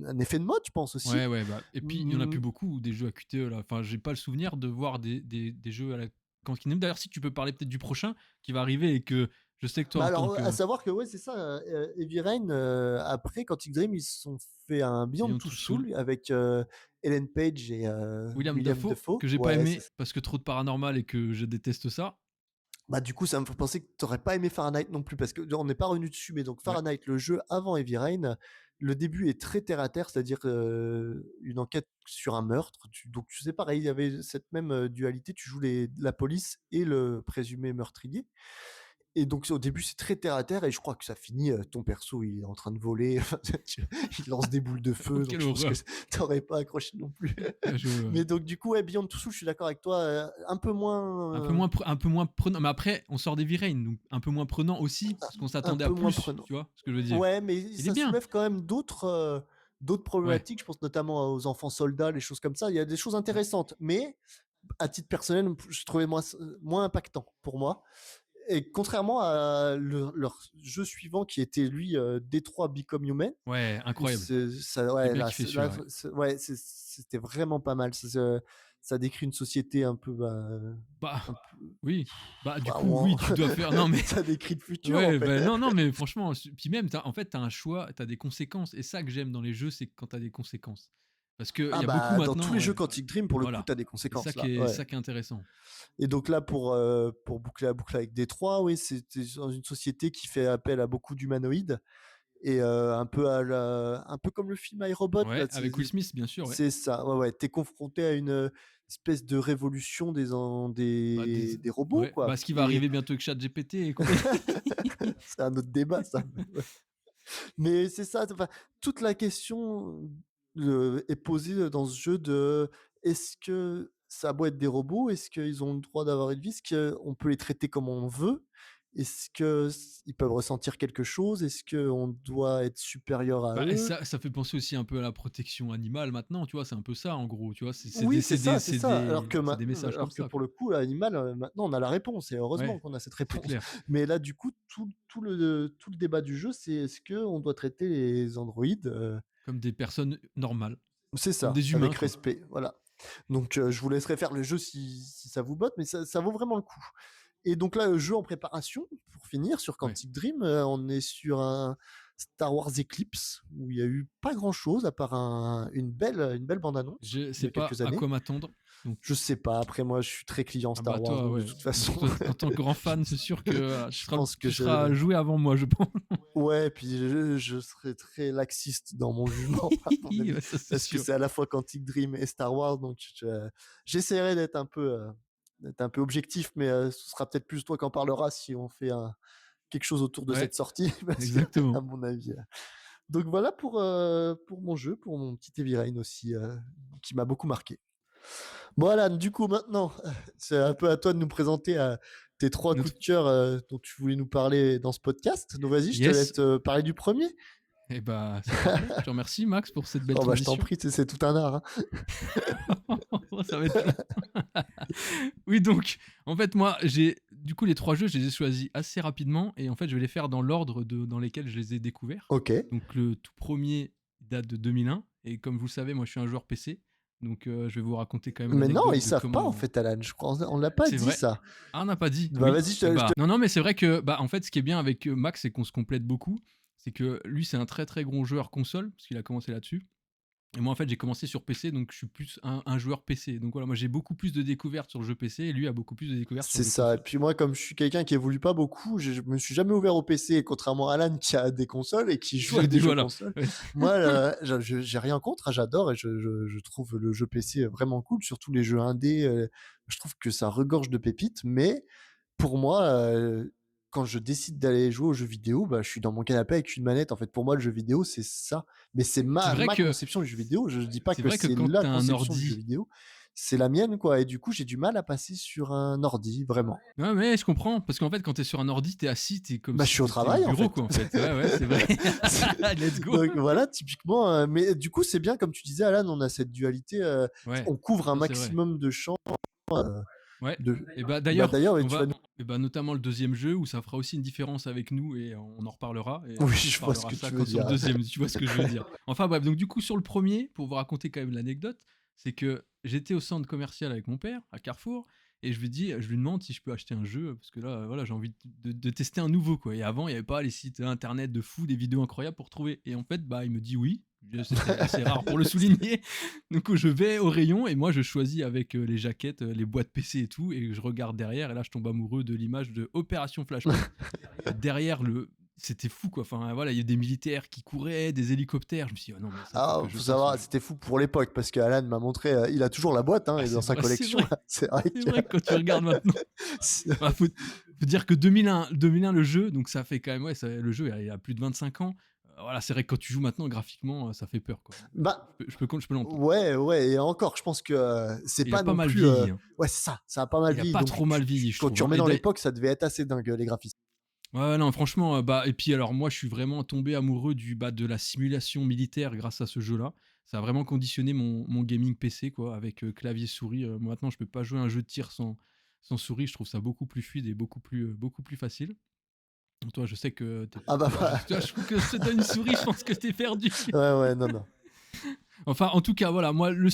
un effet de mode, je pense aussi. Ouais, ouais, bah et puis il y en a Mm, plus beaucoup des jeux à QTE, là. Enfin, j'ai pas le souvenir de voir des jeux à la Quantic Dream. D'ailleurs, si tu peux parler peut-être du prochain qui va arriver et que je sais que toi, Bah en tant alors, que à savoir que ouais, c'est ça, Heavy Rain, après Quantic Dream, ils se sont fait un Beyond Beyond Two Two Soul, Souls avec, Ellen Page et William William Dafoe, Dafoe. que j'ai pas Ouais, c'est aimé ça. parce que trop de paranormal et que je déteste ça. Bah, du coup, ça me fait penser que tu aurais pas aimé Fahrenheit non plus parce qu'on n'est pas revenu dessus, mais donc Ouais, Fahrenheit, le jeu avant Heavy Rain, le début est très terre à terre, c'est-à-dire, une enquête sur un meurtre. Donc tu sais, pareil, il y avait cette même, dualité, tu joues la police et le présumé meurtrier. Et donc au début c'est très terre à terre et je crois que ça finit, ton perso il est en train de voler, il lance des boules de oh, feu, donc quelle je pense que horreur. t'aurais pas accroché non plus. Ouais, Mais donc du coup, ouais, Beyond Two Souls, je suis d'accord avec toi, un peu moins, un peu moins prenant. Mais après, on sort des V-Rain, donc un peu moins prenant aussi, parce qu'on un s'attendait à peu moins plus, prenant. tu vois ce que je veux dire. Ouais, mais Il est ça bien. soulève quand même d'autres Ouais. problématiques, je pense notamment aux enfants soldats, les choses comme ça. Il y a des choses intéressantes, mais à titre personnel, je trouvais moins impactant pour moi. Et contrairement à leur jeu suivant qui était lui Detroit Become Human, Ouais, où incroyable. ça, J'ai ouais, bien kiffé là, celui-là, ouais. ouais, c'était vraiment pas mal. Ça décrit une société un peu, bah, Bah, un peu, oui. Bah, du bah, coup, oui, tu dois faire. Non, mais. ça décrit le futur en Ouais, fait. bah, non, non, mais franchement, puis même, en fait, t'as un choix, t'as des conséquences. Et ça que j'aime dans les jeux, c'est quand t'as des conséquences. Parce qu'il Ah y a beaucoup bah dans tous maintenant, les jeux ouais, Quantic Dream, pour le coup, voilà. t'as des C'est ça conséquences qui là. est, Ouais. ça qui est intéressant. Et donc là, pour boucler la boucle avec Détroit, oui, c'était dans une société qui fait appel à beaucoup d'humanoïdes. Et un peu comme le film iRobot, là, Ouais, avec Will Smith, bien sûr, ouais. c'est ça. Ouais, ouais. T'es confronté à une espèce de révolution Bah, des robots, ouais, bah, quoi. ce qui va Et arriver bientôt avec ChatGPT et compagnie. c'est un autre débat, ça. Ouais. Mais c'est ça. Enfin, toute la question est posée dans ce jeu de est-ce que ça a beau être des robots, est-ce qu'ils ont le droit d'avoir une vie, est-ce qu'on peut les traiter comme on veut, est-ce qu'ils peuvent ressentir quelque chose, est-ce qu'on doit être supérieur à Bah, et eux. ça fait penser aussi un peu à la protection animale maintenant, tu vois, c'est un peu ça en gros, tu vois, Oui, c'est ça, c'est ça. c'est des messages comme ça, Pour quoi. le coup, l'animal, maintenant, on a la réponse et heureusement Ouais, qu'on a cette c'est réponse. clair. Mais là, du coup, tout le débat du jeu, c'est est-ce qu'on doit traiter les androïdes, Comme des personnes normales, c'est comme ça, des humains, avec quoi. respect, voilà. Donc, je vous laisserai faire le jeu si ça vous botte, mais ça vaut vraiment le coup. Et donc là, le jeu en préparation, pour finir, sur Ouais. Quantic Dream, on est sur un Star Wars Eclipse, où il y a eu pas grand-chose, à part une belle bande-annonce, Je il y sais a pas quelques à années. quoi m'attendre. Donc, Je sais pas. Après, moi, je suis très client ah bah Star Wars, toi, donc de ouais. toute façon, Donc toi, en tant que grand fan, c'est sûr que je pense que tu seras joué avant moi, je pense. ouais, puis je serai très laxiste dans mon jugement, à mon avis, Ouais, ça c'est parce que sûr. c'est à la fois Quantic Dream et Star Wars, donc j'essaierai d'être un peu objectif, mais ce sera peut-être plus toi qui en parlera si on fait quelque chose autour de Ouais, cette sortie, parce que, à exactement. mon avis. Donc voilà pour mon jeu, pour mon petit Heavy Rain aussi, qui m'a beaucoup marqué. Bon, Alan, du coup, maintenant, c'est un peu à toi de nous présenter tes trois coups Notre... de cœur dont tu voulais nous parler dans ce podcast. Donc, vas-y, je te Yes. laisse parler du premier. Et bah, c'est parfait. Je te remercie, Max, pour cette belle Oh, bah, je t'en transition. prie, c'est tout un art. Hein. Ça va être long. Oui, donc, en fait, moi, du coup, les 3 jeux, je les ai choisis assez rapidement. Et en fait, je vais les faire dans l'ordre dans lesquels je les ai découverts. Ok. Donc, le tout premier date de 2001. Et comme vous le savez, moi, je suis un joueur PC. Donc, je vais vous raconter quand même Mais non, l'anecdote ils de savent pas, en comment. fait, Alan. Je crois, on l'a pas C'est dit, vrai. ça. Ah, on n'a pas dit. Bah, Oui. vas-y, Eh bah, non, non, mais c'est vrai que, bah, en fait, ce qui est bien avec Max, c'est qu'on se complète beaucoup. C'est que lui, c'est un très très gros joueur console, parce qu'il a commencé là-dessus. Et moi, en fait, j'ai commencé sur PC, donc je suis plus un joueur PC. Donc voilà, moi, j'ai beaucoup plus de découvertes sur le jeu PC, et lui a beaucoup plus de découvertes sur C'est le jeu ça. Et console. puis moi, comme je suis quelqu'un qui évolue pas beaucoup, je me suis jamais ouvert au PC. Et contrairement à Alan qui a des consoles et qui joue à J'ai des dit, jeux voilà. consoles, Ouais. moi, j'ai rien contre. Hein, j'adore et je trouve le jeu PC vraiment cool, surtout les jeux indés. Je trouve que ça regorge de pépites. Mais pour moi, quand je décide d'aller jouer aux jeux vidéo, bah, je suis dans mon canapé avec une manette. En fait, pour moi, le jeu vidéo, c'est ça. Mais c'est C'est vrai ma que, conception du jeu vidéo. Je dis pas c'est que vrai que c'est quand la t'as un conception du jeu ordi. vidéo. C'est la mienne, quoi. Et du coup, j'ai du mal à passer sur un ordi, vraiment. Ouais, mais je comprends, parce qu'en fait, quand t'es sur un ordi, t'es assis, t'es comme Bah, je si suis au t'étais au travail, en bureau, fait. quoi, en fait. Ouais, ouais, c'est vrai. Let's go. Donc voilà, typiquement. Mais du coup, c'est bien, comme tu disais, Alan, on a cette dualité. Ouais, On couvre un non, c'est vrai. maximum de champs. euh, Ouais. de... Et bah Bah d'ailleurs, d'ailleurs, et on tu vas va, nous... et bah notamment le deuxième jeu où ça fera aussi une différence avec nous et on en reparlera. Et Oui, on je vois ce parlera que ça tu veux quand sur le dire. deuxième. Tu vois ce que je veux dire. Enfin bref, donc du coup sur le premier, pour vous raconter quand même l'anecdote, c'est que j'étais au centre commercial avec mon père à Carrefour et je lui demande si je peux acheter un jeu parce que là, voilà, j'ai envie de tester un nouveau, quoi. Et avant, il y avait pas les sites internet de fou, des vidéos incroyables pour trouver. Et en fait, bah, il me dit oui. C'était assez rare pour le souligner. Donc je vais au rayon et moi je choisis avec les jaquettes, les boîtes PC et tout, et je regarde derrière et là je tombe amoureux de l'image de Opération Flashpoint. Derrière le C'était fou, quoi. Enfin voilà, il y a des militaires qui couraient, des hélicoptères. Je me suis dit: «Ah non mais ça, faut Ah, que je faut teste ce savoir, jeu». c'était fou pour l'époque parce qu'Alan m'a montré, il a toujours la boîte, hein, Ah et dans sa c'est collection, vrai, c'est vrai c'est que vrai que quand tu regardes maintenant, c'est bah, faut dire que 2001 le jeu, donc ça fait quand même, ouais, le jeu il a plus de 25 ans. Voilà, c'est vrai que quand tu joues maintenant graphiquement, ça fait peur, quoi. bah, Je peux l'entendre. ouais, ouais, et encore, je pense que, c'est Il a pas pas non mal plus, vieilli, hein. ouais, c'est ça, ça a pas mal Il a vieilli, pas donc trop mal vieilli, je quand trouve, tu hein. remets dans l'époque, ça devait être assez dingue, les graphismes. Ouais, ouais, non, franchement, bah, et puis alors moi, je suis vraiment tombé amoureux de la simulation militaire grâce à ce jeu-là. Ça a vraiment conditionné mon gaming PC, quoi, avec clavier souris. Moi, maintenant, je peux pas jouer à un jeu de tir sans souris. Je trouve ça beaucoup plus fluide et beaucoup plus facile. Toi, je sais que Ah bah, toi, je trouve que je te donne une souris, je pense que t'es perdu. ouais, ouais, non, non. Enfin, en tout cas, voilà, moi, le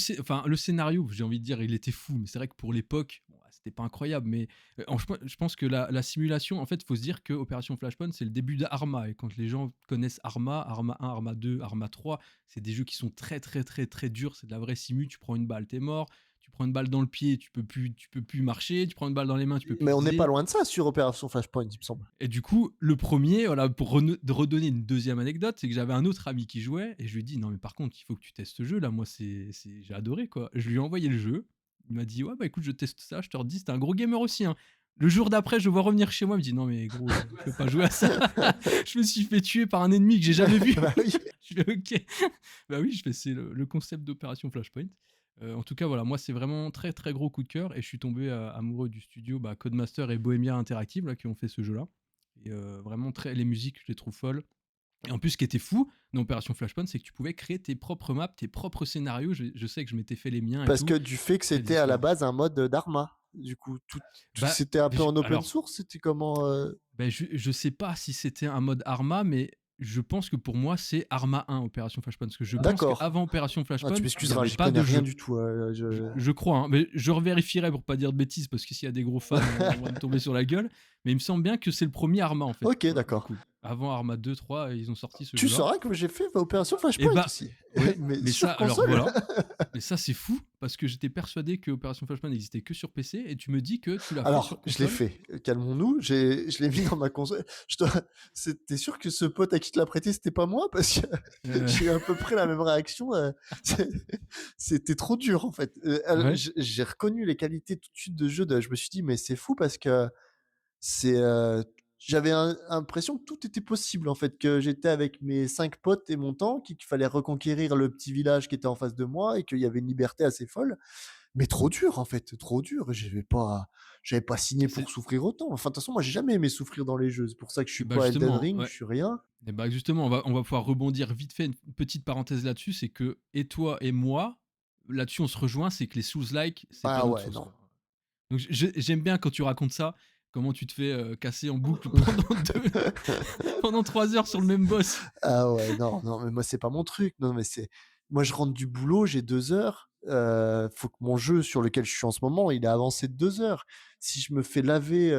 scénario, j'ai envie de dire, il était fou, mais c'est vrai que pour l'époque, bon, c'était pas incroyable, mais je pense que la simulation, en fait, il faut se dire que Opération Flashpoint, c'est le début d'Arma, et quand les gens connaissent Arma, Arma 1, Arma 2, Arma 3, c'est des jeux qui sont très, très, très, très durs, c'est de la vraie simu, tu prends une balle, t'es mort, tu prends une balle dans le pied, tu peux plus marcher, tu prends une balle dans les mains, tu peux plus Mais on n'est pas viser. loin de ça sur Opération Flashpoint, il me semble. Et du coup, le premier, voilà, pour de redonner une deuxième anecdote, c'est que j'avais un autre ami qui jouait et je lui ai dit: «Non, mais par contre, il faut que tu testes ce jeu là, moi, j'ai adoré, quoi». Je lui ai envoyé le jeu. Il m'a dit: «Ouais, bah écoute, je teste ça, je te redis, c'était un gros gamer aussi, hein». Le jour d'après, je le vois revenir chez moi, il me dit: «Non, mais gros, je peux pas jouer à ça». Je me suis fait tuer par un ennemi que j'ai jamais vu. Bah oui. Je fais: «OK». Bah oui, c'est le concept d'Opération Flashpoint. En tout cas, voilà, moi, c'est vraiment très, très gros coup de cœur et je suis tombé amoureux du studio, bah, Codemaster et Bohemia Interactive là, qui ont fait ce jeu-là. Et vraiment très les musiques, je les trouve folles. Et en plus, ce qui était fou dans Opération Flashpoint, c'est que tu pouvais créer tes propres maps, tes propres scénarios. Je sais que je m'étais fait les miens et Parce tout. que du fait que Créer des c'était à la histoires. base un mode, d'Arma, du coup, Bah, c'était un peu en open alors, source? C'était comment, ben, je sais pas si c'était un mode Arma, mais je pense que pour moi, c'est Arma 1, Opération Flashpoint. Parce que je pense D'accord. qu'avant Opération Ah, tu Flashpoint, il n'y m'excuseras, avait j'y pas connais de rien jeu. du tout, Je crois, hein, mais je revérifierai pour pas dire de bêtises, parce que s'il y a des gros fans, on va me tomber sur la gueule. Mais il me semble bien que c'est le premier Arma, en fait. OK, Voilà, du d'accord. coup. Avant Arma 2, 3, ils ont sorti ce Tu jeu-là. sauras que j'ai fait Opération Et Flashpoint bah, aussi, ouais, mais mais ça, sur alors console. voilà. Mais ça, c'est fou, parce que j'étais persuadé que Opération Flashpoint n'existait que sur PC, et tu me dis que tu l'as fait sur Alors, je l'ai console. fait, calmons-nous, je l'ai mis dans ma console. Tu sûr que ce pote à qui tu l'as prêté, c'était pas moi? Parce que Euh, j'ai eu à peu près la même réaction, c'est c'était trop dur, en fait. ouais. J'ai reconnu les qualités tout de suite de jeu je me suis dit: «Mais c'est fou» parce que c'est, j'avais l'impression que tout était possible, en fait, que j'étais avec mes 5 potes et mon tank et qu'il fallait reconquérir le petit village qui était en face de moi et qu'il y avait une liberté assez folle. Mais trop dur, en fait, trop dur et j'avais pas signé C'est, pour souffrir autant. Enfin, de toute façon, moi, j'ai jamais aimé souffrir dans les jeux. C'est pour ça que je et suis bah pas Elden justement, Ring, ouais. je suis rien. Et bah justement, on va pouvoir rebondir vite fait, une petite parenthèse là-dessus, c'est que, et toi et moi, là-dessus, on se rejoint, c'est que les Souls-like, c'est pas Ah notre ouais, sauce, non. quoi. Donc j'aime bien quand tu racontes ça, comment tu te fais casser en boucle pendant 3 heures sur le même boss. Ah ouais, non, non, mais moi, c'est pas mon truc. Non, mais c'est moi, je rentre du boulot, j'ai 2 heures, faut que mon jeu sur lequel je suis en ce moment, il a avancé de 2 heures. Si je me fais laver,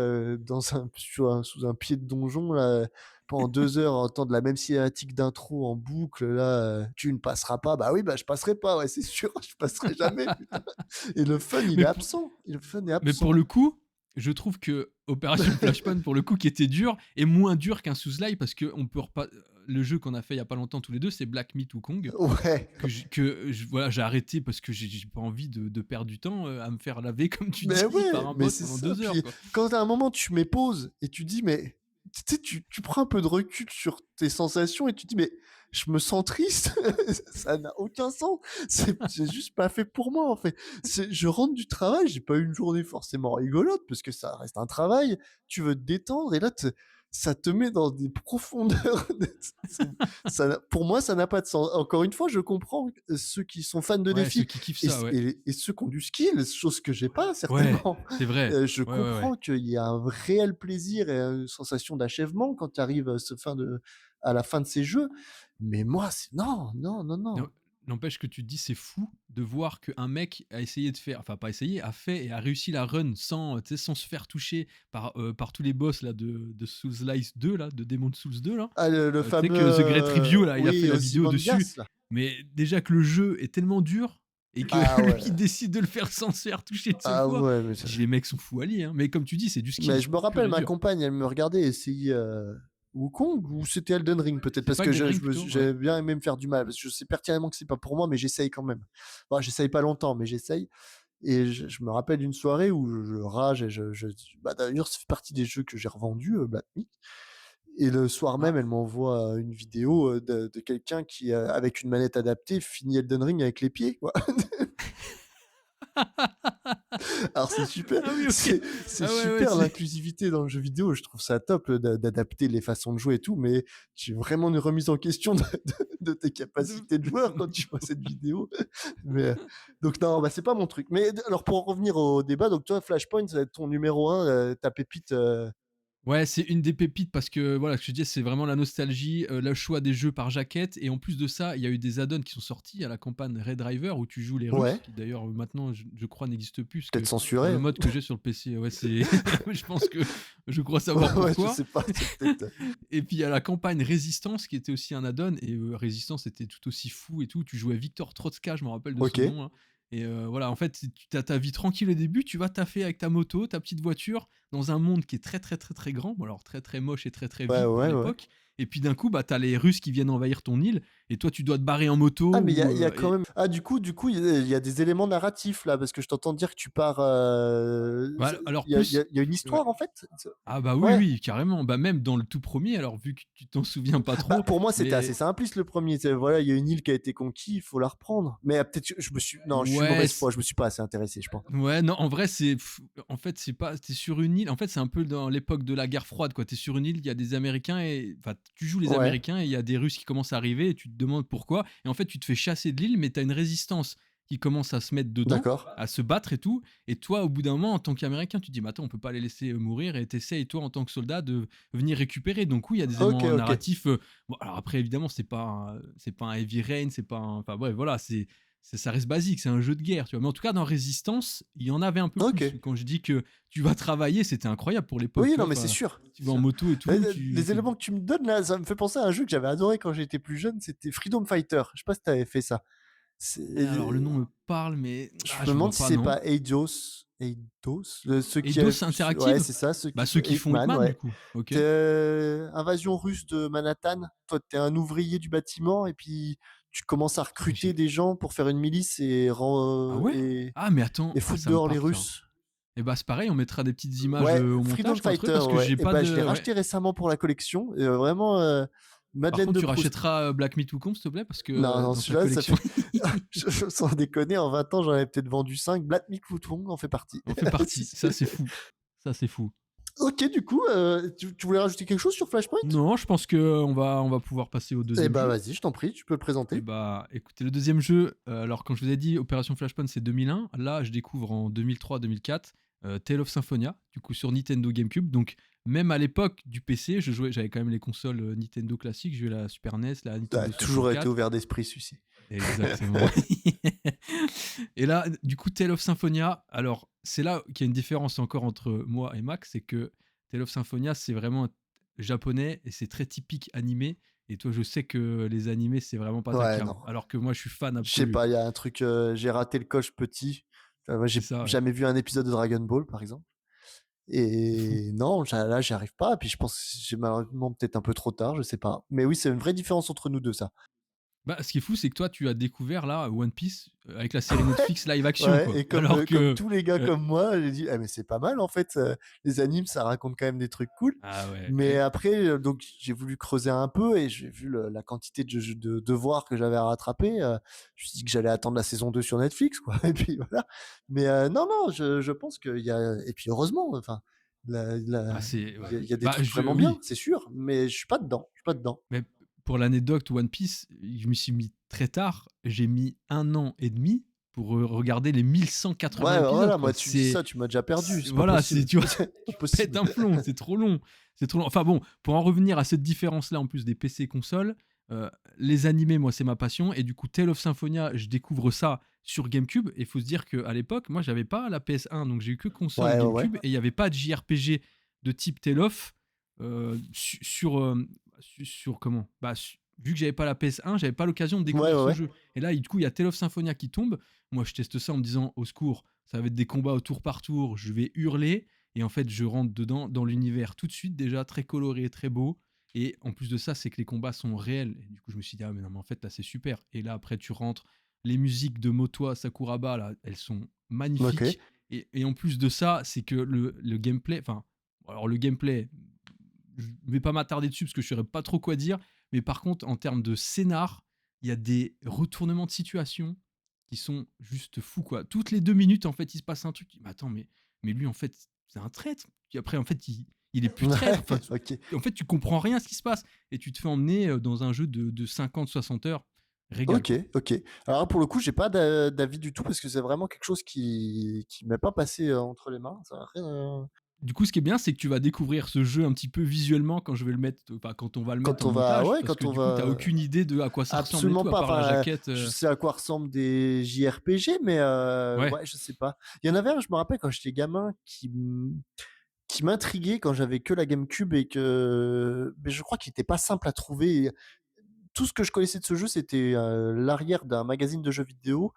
sous un pied de donjon, là, pendant 2 heures, à entendre la même cinématique d'intro en boucle, là, «Tu ne passeras pas», bah oui, bah, je passerai pas, ouais, c'est sûr, je passerai jamais, putain, et le fun, il est Mais pour, absent. Et le fun est mais pour absent. le coup, je trouve que Opération Flashpoint, pour le coup, qui était dur, est moins dur qu'un Souls-like, parce que on peut le jeu qu'on a fait il y a pas longtemps tous les deux, c'est Black Myth Wukong, Ouais. voilà, j'ai arrêté parce que j'ai pas envie de perdre du temps à me faire laver, comme tu Mais dis, ouais, par un mais boss c'est pendant ça. 2 heures, Puis quoi. quand à un moment tu mets pause et tu dis, mais tu sais, tu prends un peu de recul sur tes sensations et tu dis, mais je me sens triste, ça n'a aucun sens. C'est juste pas fait pour moi, en fait. Je rentre du travail, j'ai pas eu une journée forcément rigolote parce que ça reste un travail. Tu veux te détendre et là, ça te met dans des profondeurs. c'est- pour moi, ça n'a pas de sens. Encore une fois, je comprends ceux qui sont fans de Ouais, ceux défis qui kiffent ça, ouais. et ceux qui ont du skill, chose que j'ai pas Ouais, certainement. c'est vrai. Je Ouais, ouais, ouais. comprends qu'il y a un réel plaisir et une sensation d'achèvement quand tu arrives à la fin de ces jeux, mais moi, c'est non, non, non, Non, non. n'empêche que tu te dis, c'est fou de voir qu'un mec a essayé de faire, enfin pas essayé, a fait et a réussi la run sans, tu sais, sans se faire toucher par tous les boss là de Souls-like 2 là, de Demon's Souls 2 là. Ah, le Tu sais fameux, que The Great Review là, il a fait oui, la vidéo dessus. Ozymandias, là. Mais déjà que le jeu est tellement dur et que Ah lui ouais. il décide de le faire sans se faire toucher de cette Ah fois, ouais, mais je dis les mecs sont fous alliés, hein. Mais comme tu dis, c'est du mais skill je me pur rappelle, et ma dur. compagne, elle me regardait essayer Wukong ou c'était Elden Ring peut-être C'est parce pas que Elden Ring plutôt? Ouais. j'avais bien aimé me faire du mal parce que je sais pertinemment que c'est pas pour moi, mais j'essaye quand même. Bon, j'essaye pas longtemps, mais j'essaye. Et je me rappelle d'une soirée où je rage et bah d'ailleurs, ça fait partie des jeux que j'ai revendus, Black Myth. Et le soir Ah. même, elle m'envoie une vidéo de quelqu'un qui, avec une manette adaptée, finit Elden Ring avec les pieds, quoi. Alors c'est super, Ah oui, OK. c'est Ah ouais, ouais, super c'est l'inclusivité dans le jeu vidéo. Je trouve ça top d'adapter les façons de jouer et tout, mais j'ai vraiment une remise en question de tes de capacités de joueur quand tu vois cette vidéo. Mais donc non, bah c'est pas mon truc. Mais alors pour en revenir au débat, donc toi Flashpoint, ça va être ton numéro un, ta pépite. Ouais, c'est une des pépites parce que voilà, ce que je disais, c'est vraiment la nostalgie, le choix des jeux par jaquette et en plus de ça, il y a eu des add-ons qui sont sortis à la campagne Red Driver où tu joues les Russes, Ouais, qui d'ailleurs maintenant je crois n'existe plus parce peut-être que dans censuré, le hein. mode que j'ai sur le PC, ouais, c'est je pense que je crois savoir Ouais, je pourquoi. sais pas, c'est peut-être. Et puis il y a la campagne Résistance qui était aussi un add-on et Résistance était tout aussi fou et tout. Tu jouais Victor Trotska, je me rappelle de son Ok, nom, hein. Et voilà, en fait, tu as ta vie tranquille au début, tu vas taffer avec ta moto, ta petite voiture, dans un monde qui est très très très très grand, bon alors très très moche et très très ouais, vide pour ouais, ouais. l'époque. Et puis d'un coup, bah, t'as les Russes qui viennent envahir ton île et toi, tu dois te barrer en moto Ah, mais il y a quand et même. Ah, du coup, il y a des éléments narratifs là, parce que je t'entends dire que tu pars. bah, alors Il y a une ouais. histoire en fait. Ah bah oui, Ouais. oui, carrément. Bah même dans le tout premier, alors vu que tu t'en souviens pas Bah, trop, pour moi, c'était assez mais simpliste le premier. Voilà, il y a une île qui a été conquise, il faut la reprendre. Mais peut-être que je me suis. Non, je suis ouais, mauvaise foi, je me suis pas assez intéressé, je pense. ouais, non, en vrai, en fait, c'est pas. T'es sur une île. En fait, c'est un peu dans l'époque de la guerre froide, quoi. T'es sur une île, il y a des Américains et. Enfin, tu joues les Ouais, Américains et il y a des Russes qui commencent à arriver et tu te demandes pourquoi. Et en fait, tu te fais chasser de l'île, mais t'as une résistance qui commence à se mettre dedans, d'accord. à se battre et tout. Et toi, au bout d'un moment, en tant qu'Américain, tu te dis, mais attends, on peut pas les laisser mourir et t'essayes, toi, en tant que soldat, de venir récupérer. Donc, oui, il y a des Ok, éléments ok. narratifs. Bon, alors après, évidemment, c'est pas un Heavy Rain, c'est pas un. Enfin, bref, voilà, ça reste basique, c'est un jeu de guerre, tu vois. Mais en tout cas, dans Résistance, il y en avait un peu Ok. plus. Quand je dis que tu vas travailler, c'était incroyable pour l'époque, Oui, tu non, vois. mais c'est Enfin, sûr. tu C'est vas en sûr. moto et tout, Les éléments que tu me donnes là, ça me fait penser à un jeu que j'avais adoré quand j'étais plus jeune. C'était Freedom Fighter. Je sais pas si t'avais fait ça. Alors, le nom me parle, mais Je ah, me je demande vois si pas, c'est non. pas Eidos. Eidos, ceux qui Eidos ouais, Interactive. c'est ça, ceux Bah, qui ceux font qui font Hitman, Hitman, du ouais. coup. Ok. Invasion russe de Manhattan. Toi, t'es un ouvrier du bâtiment et puis tu commences à Ah, mais recruter des gens pour faire une milice et ah ouais. Ah, mais attends, et ah, foutre ça me dehors les parle, ça. Russes. Et bah, c'est pareil, on mettra des petites images Ouais, au Freedom montage pour le truc, Fighter, parce que ouais. j'ai Et pas ben, je l'ai de. Ouais. racheté récemment pour la collection. Et vraiment, Par Madeleine contre, de tu Proust. rachèteras Black Myth Wukong, s'il te plaît, parce que Non, non, dans ta celui-là, ça collection, fait. Sans déconner, en 20 ans, j'en avais peut-être vendu 5. Black Myth Wukong en fait partie. on fait partie. Ça, c'est fou. Ça, c'est fou. Ok, du coup, tu voulais rajouter quelque chose sur Flashpoint? Non, je pense que on va pouvoir passer au Eh deuxième bah jeu. vas-y, je t'en prie, tu peux le Et présenter. bah, écoutez, le deuxième jeu, alors quand je vous ai dit Opération Flashpoint, c'est 2001. Là, je découvre en 2003-2004 Tale of Symphonia, du coup sur Nintendo GameCube. Donc, même à l'époque du PC, j'avais quand même les consoles Nintendo classiques. J'ai eu la Super NES, la T'as Nintendo toujours été 64. ouvert d'esprit, celui-ci. Exactement. Et là, du coup, Tale of Symphonia, alors c'est là qu'il y a une différence encore entre moi et Max, c'est que Tale of Symphonia, c'est vraiment japonais et c'est très typique animé. Et toi, je sais que les animés, c'est vraiment pas ta Ouais, came. non. Alors que moi, je suis fan Je sais absolu, pas, quoi. il y a un truc, j'ai raté le coche petit. Enfin, moi, C'est j'ai ça, ouais. jamais vu un épisode de Dragon Ball, par exemple. C'est fou. Et non, là, j'y arrive pas. Puis je pense que j'ai malheureusement peut-être un peu trop tard, je sais pas. Mais oui, c'est une vraie différence entre nous deux, ça. Bah, ce qui est fou, c'est que toi, tu as découvert là One Piece avec la série Netflix live action, Ouais, quoi. et Alors comme que. tous les gars euh, comme moi, j'ai dit: «Ah mais c'est pas mal en fait, les animes ça raconte quand même des trucs cool». Ah ouais. Mais après, donc j'ai voulu creuser un peu et j'ai vu la quantité de devoirs que j'avais à rattraper, je me suis dit que j'allais attendre la saison 2 sur Netflix quoi et puis voilà. Mais non, non, je pense qu'il y a et puis heureusement, enfin, Ah, c'est. Ouais. il y a des Bah, trucs vraiment bien, oui. c'est sûr, mais je suis pas dedans, je suis pas dedans. Mais pour l'anecdote One Piece, je m'y suis mis très tard. J'ai mis 1 an et demi pour regarder les 1180 Ouais, bah, épisodes, voilà, quoi. moi tu me dis ça, tu m'as déjà perdu, c'est pas Voilà, possible. tu vois, Pas tu pètes possible. un plomb, c'est trop long. C'est trop long. Enfin bon, pour en revenir à cette différence-là, en plus des PC et consoles, Heu, les animés, moi, c'est ma passion et du coup, Tale of Symphonia, je découvre ça sur GameCube et il faut se dire qu'à l'époque, moi, j'avais pas la PS1, donc j'ai eu que console Ouais, ouais, ouais. GameCube et il y avait pas de JRPG de type Tale of, sur comment? Bah, vu que j'avais pas la PS1, j'avais pas l'occasion de Ouais, découvrir ouais, ce ouais. jeu et là, du coup, il y a Tale of Symphonia qui tombe. Moi, je teste ça en me disant: «Au secours, ça va être des combats au tour par tour, je vais hurler» et en fait, je rentre dedans, dans l'univers tout de suite déjà, très coloré, très beau et en plus de ça, c'est que les combats sont réels. Et du coup, je me suis dit, ah, mais non, mais en fait, là, c'est super. Et là, après, tu rentres. Les musiques de Motoa Sakuraba, là, elles sont OK. magnifiques. Et en plus de ça, c'est que le gameplay, enfin, alors le gameplay, je vais pas m'attarder dessus parce que je saurais pas trop quoi dire. Mais par contre, en termes de scénar, il y a des retournements de situation qui sont juste fous, quoi. Toutes les 2 minutes, en fait, il se passe un truc. Mais attends, mais lui, en fait, c'est un traître. Puis après, en fait, il est plus traître. Ouais, Enfin, OK. en fait, tu comprends rien à ce qui se passe et tu te fais emmener dans un jeu de 50-60 heures. Régal, OK, quoi. OK. Alors là, pour le coup, j'ai pas d'avis du tout parce que c'est vraiment quelque chose qui m'est pas passé, entre les mains. Ça a rien, Du coup, ce qui est bien, c'est que tu vas découvrir ce jeu un petit peu visuellement quand je vais le mettre, enfin, quand on va le mettre quand en on va montage, ouais, parce quand que on du coup, tu n'as va aucune idée de à quoi ça ressemble et absolument tout, à pas. part la Enfin, jaquette. je sais à quoi ressemblent des JRPG, mais Ouais, ouais, je sais pas. Il y en avait un, je me rappelle quand j'étais gamin qui m'intriguait quand j'avais que la GameCube et que mais je crois qu'il était pas simple à trouver. Tout ce que je connaissais de ce jeu, c'était, l'arrière d'un magazine de jeux vidéo.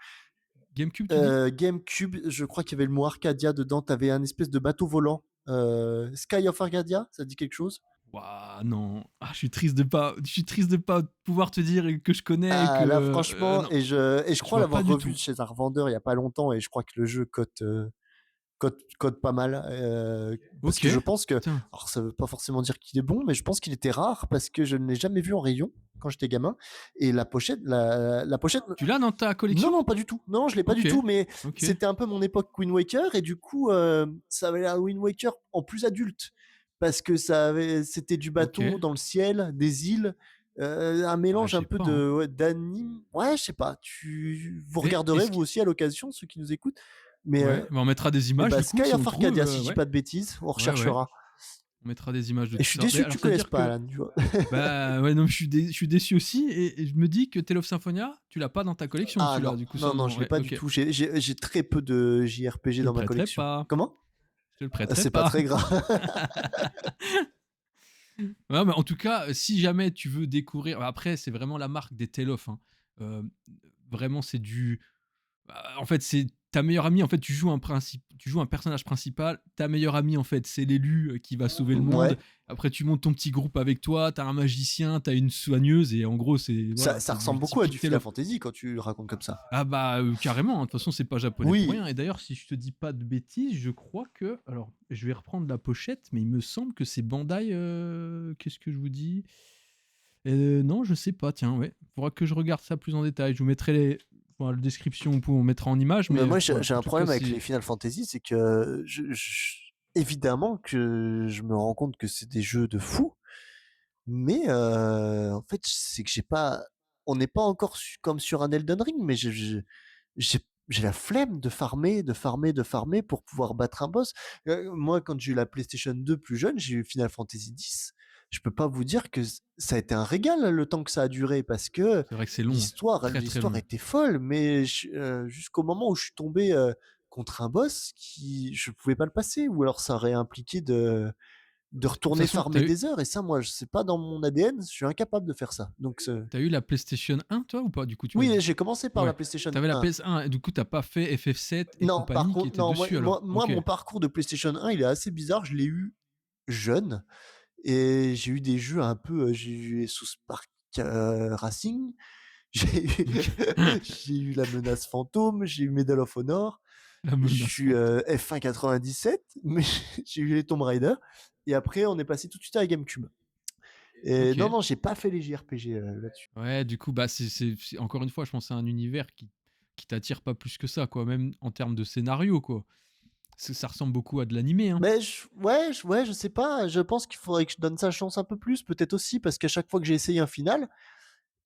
GameCube, tu dis? GameCube, je crois qu'il y avait le mot Arcadia dedans. Tu avais un espèce de bateau volant. Sky of Arcadia, ça dit quelque chose? Waouh, non. Ah, je suis triste de pas pouvoir te dire que je connais et que Ah là, franchement, non, et je je crois vois pas l'avoir du revu tout. chez un revendeur il y a pas longtemps et je crois que le jeu cote pas mal, parce Ok, que je pense que putain. alors ça veut pas forcément dire qu'il est bon, mais je pense qu'il était rare parce que je ne l'ai jamais vu en rayon quand j'étais gamin et la pochette Tu l'as dans ta non, collection? non, pas du tout. Non, je l'ai pas Ok, du tout, mais ok. c'était un peu mon époque Wind Waker et du coup, ça avait l'air Wind Waker en plus adulte parce que c'était du Ok. bateau dans le ciel, des îles, un Ah, mélange je un sais peu pas, hein. de ouais, d'anime. Ouais, je sais pas, vous Et regarderez est-ce vous que... aussi à l'occasion, ceux qui nous écoutent, mais Ouais, bah, on mettra des et images bah, du coup Sky si on of le trouve. Arcadia, si je dis Ouais, pas de bêtises, on ouais, ouais. recherchera On mettra des images de et je tout suis ça. Mais déçu que alors, tu ça veut connaisses dire pas, que... Alan, tu vois? Bah ouais, non, je suis déçu aussi et je me dis que Tale of Symphonia, tu l'as pas dans ta collection, Ah celui-là, non, du coup, non, non, sûrement. je l'ai Ouais, pas du ok. tout. J'ai très peu de JRPG Je te le dans ma prêterai collection. pas. Comment? Je te le prêterai C'est pas pas. très grave. Ouais, mais en tout cas, si jamais tu veux découvrir, après, c'est vraiment la marque des Tale of, hein. Euh, Vraiment, c'est du. En fait, c'est ta meilleure amie. En fait, tu joues un personnage principal. Ta meilleure amie, en fait, c'est l'élu qui va sauver le monde. Ouais. Après, tu montes ton petit groupe avec toi. T'as un magicien, t'as une soigneuse, et en gros, c'est Ça, voilà, ça c'est ressemble du beaucoup à typique du Tale Final of. Fantasy quand tu le racontes comme ça. Ah bah carrément, hein. De toute façon, c'est pas japonais pour Oui. rien. Et d'ailleurs, si je te dis pas de bêtises, je crois que... Alors, je vais reprendre la pochette, mais il me semble que c'est Bandai... Qu'est-ce que je vous dis? Non, je sais pas, tiens, ouais. Faudra que je regarde ça plus en détail. Je vous mettrai enfin, la description, on mettra en image, Mais mais moi, ouais, j'ai en un tout cas, problème avec c'est... les Final Fantasy, c'est que évidemment que je me rends compte que c'est des jeux de fou, mais en fait, c'est que j'ai pas. On n'est pas encore comme sur un Elden Ring, mais j'ai j'ai la flemme de farmer, de farmer, de farmer pour pouvoir battre un boss. Moi, quand j'ai eu la PlayStation 2 plus jeune, j'ai eu Final Fantasy X. Je peux pas vous dire que ça a été un régal le temps que ça a duré parce que C'est vrai que c'est long, l'histoire, très très l'histoire long. était folle, mais jusqu'au moment où je suis tombé contre un boss qui je pouvais pas le passer, ou alors ça aurait impliqué de De toute retourner façon, farmer des heures, et ça, moi, je sais pas dans mon ADN, je suis incapable de faire ça. Donc, t'as eu la PlayStation 1, toi, ou pas, du coup, tu m'as oui, dit? j'ai commencé par la Ouais. PlayStation T'avais la 1. PS1, et du coup, t'as pas fait FF7 et Non, par compagnie qui contre, étaient non, moi, dessus, alors? moi, moi, Ok. mon parcours de PlayStation 1, il est assez bizarre. Je l'ai eu jeune et j'ai eu des jeux un peu. J'ai eu sous Spark Racing, j'ai eu, Ok. j'ai eu la menace fantôme, j'ai eu Medal of Honor, La menace j'ai eu fantôme. F1 97, mais j'ai eu les Tomb Raider. Et après, on est passé tout de suite à la GameCube. Et Ok. non, non, j'ai pas fait les JRPG là-dessus. Ouais, du coup, bah, encore une fois, je pense que c'est un univers qui t'attire pas plus que ça, quoi, même en termes de scénario, quoi. Ça ressemble beaucoup à de l'animé, hein. Mais ouais, ouais, je sais pas. Je pense qu'il faudrait que je donne sa chance un peu plus, peut-être aussi, parce qu'à chaque fois que j'ai essayé un final,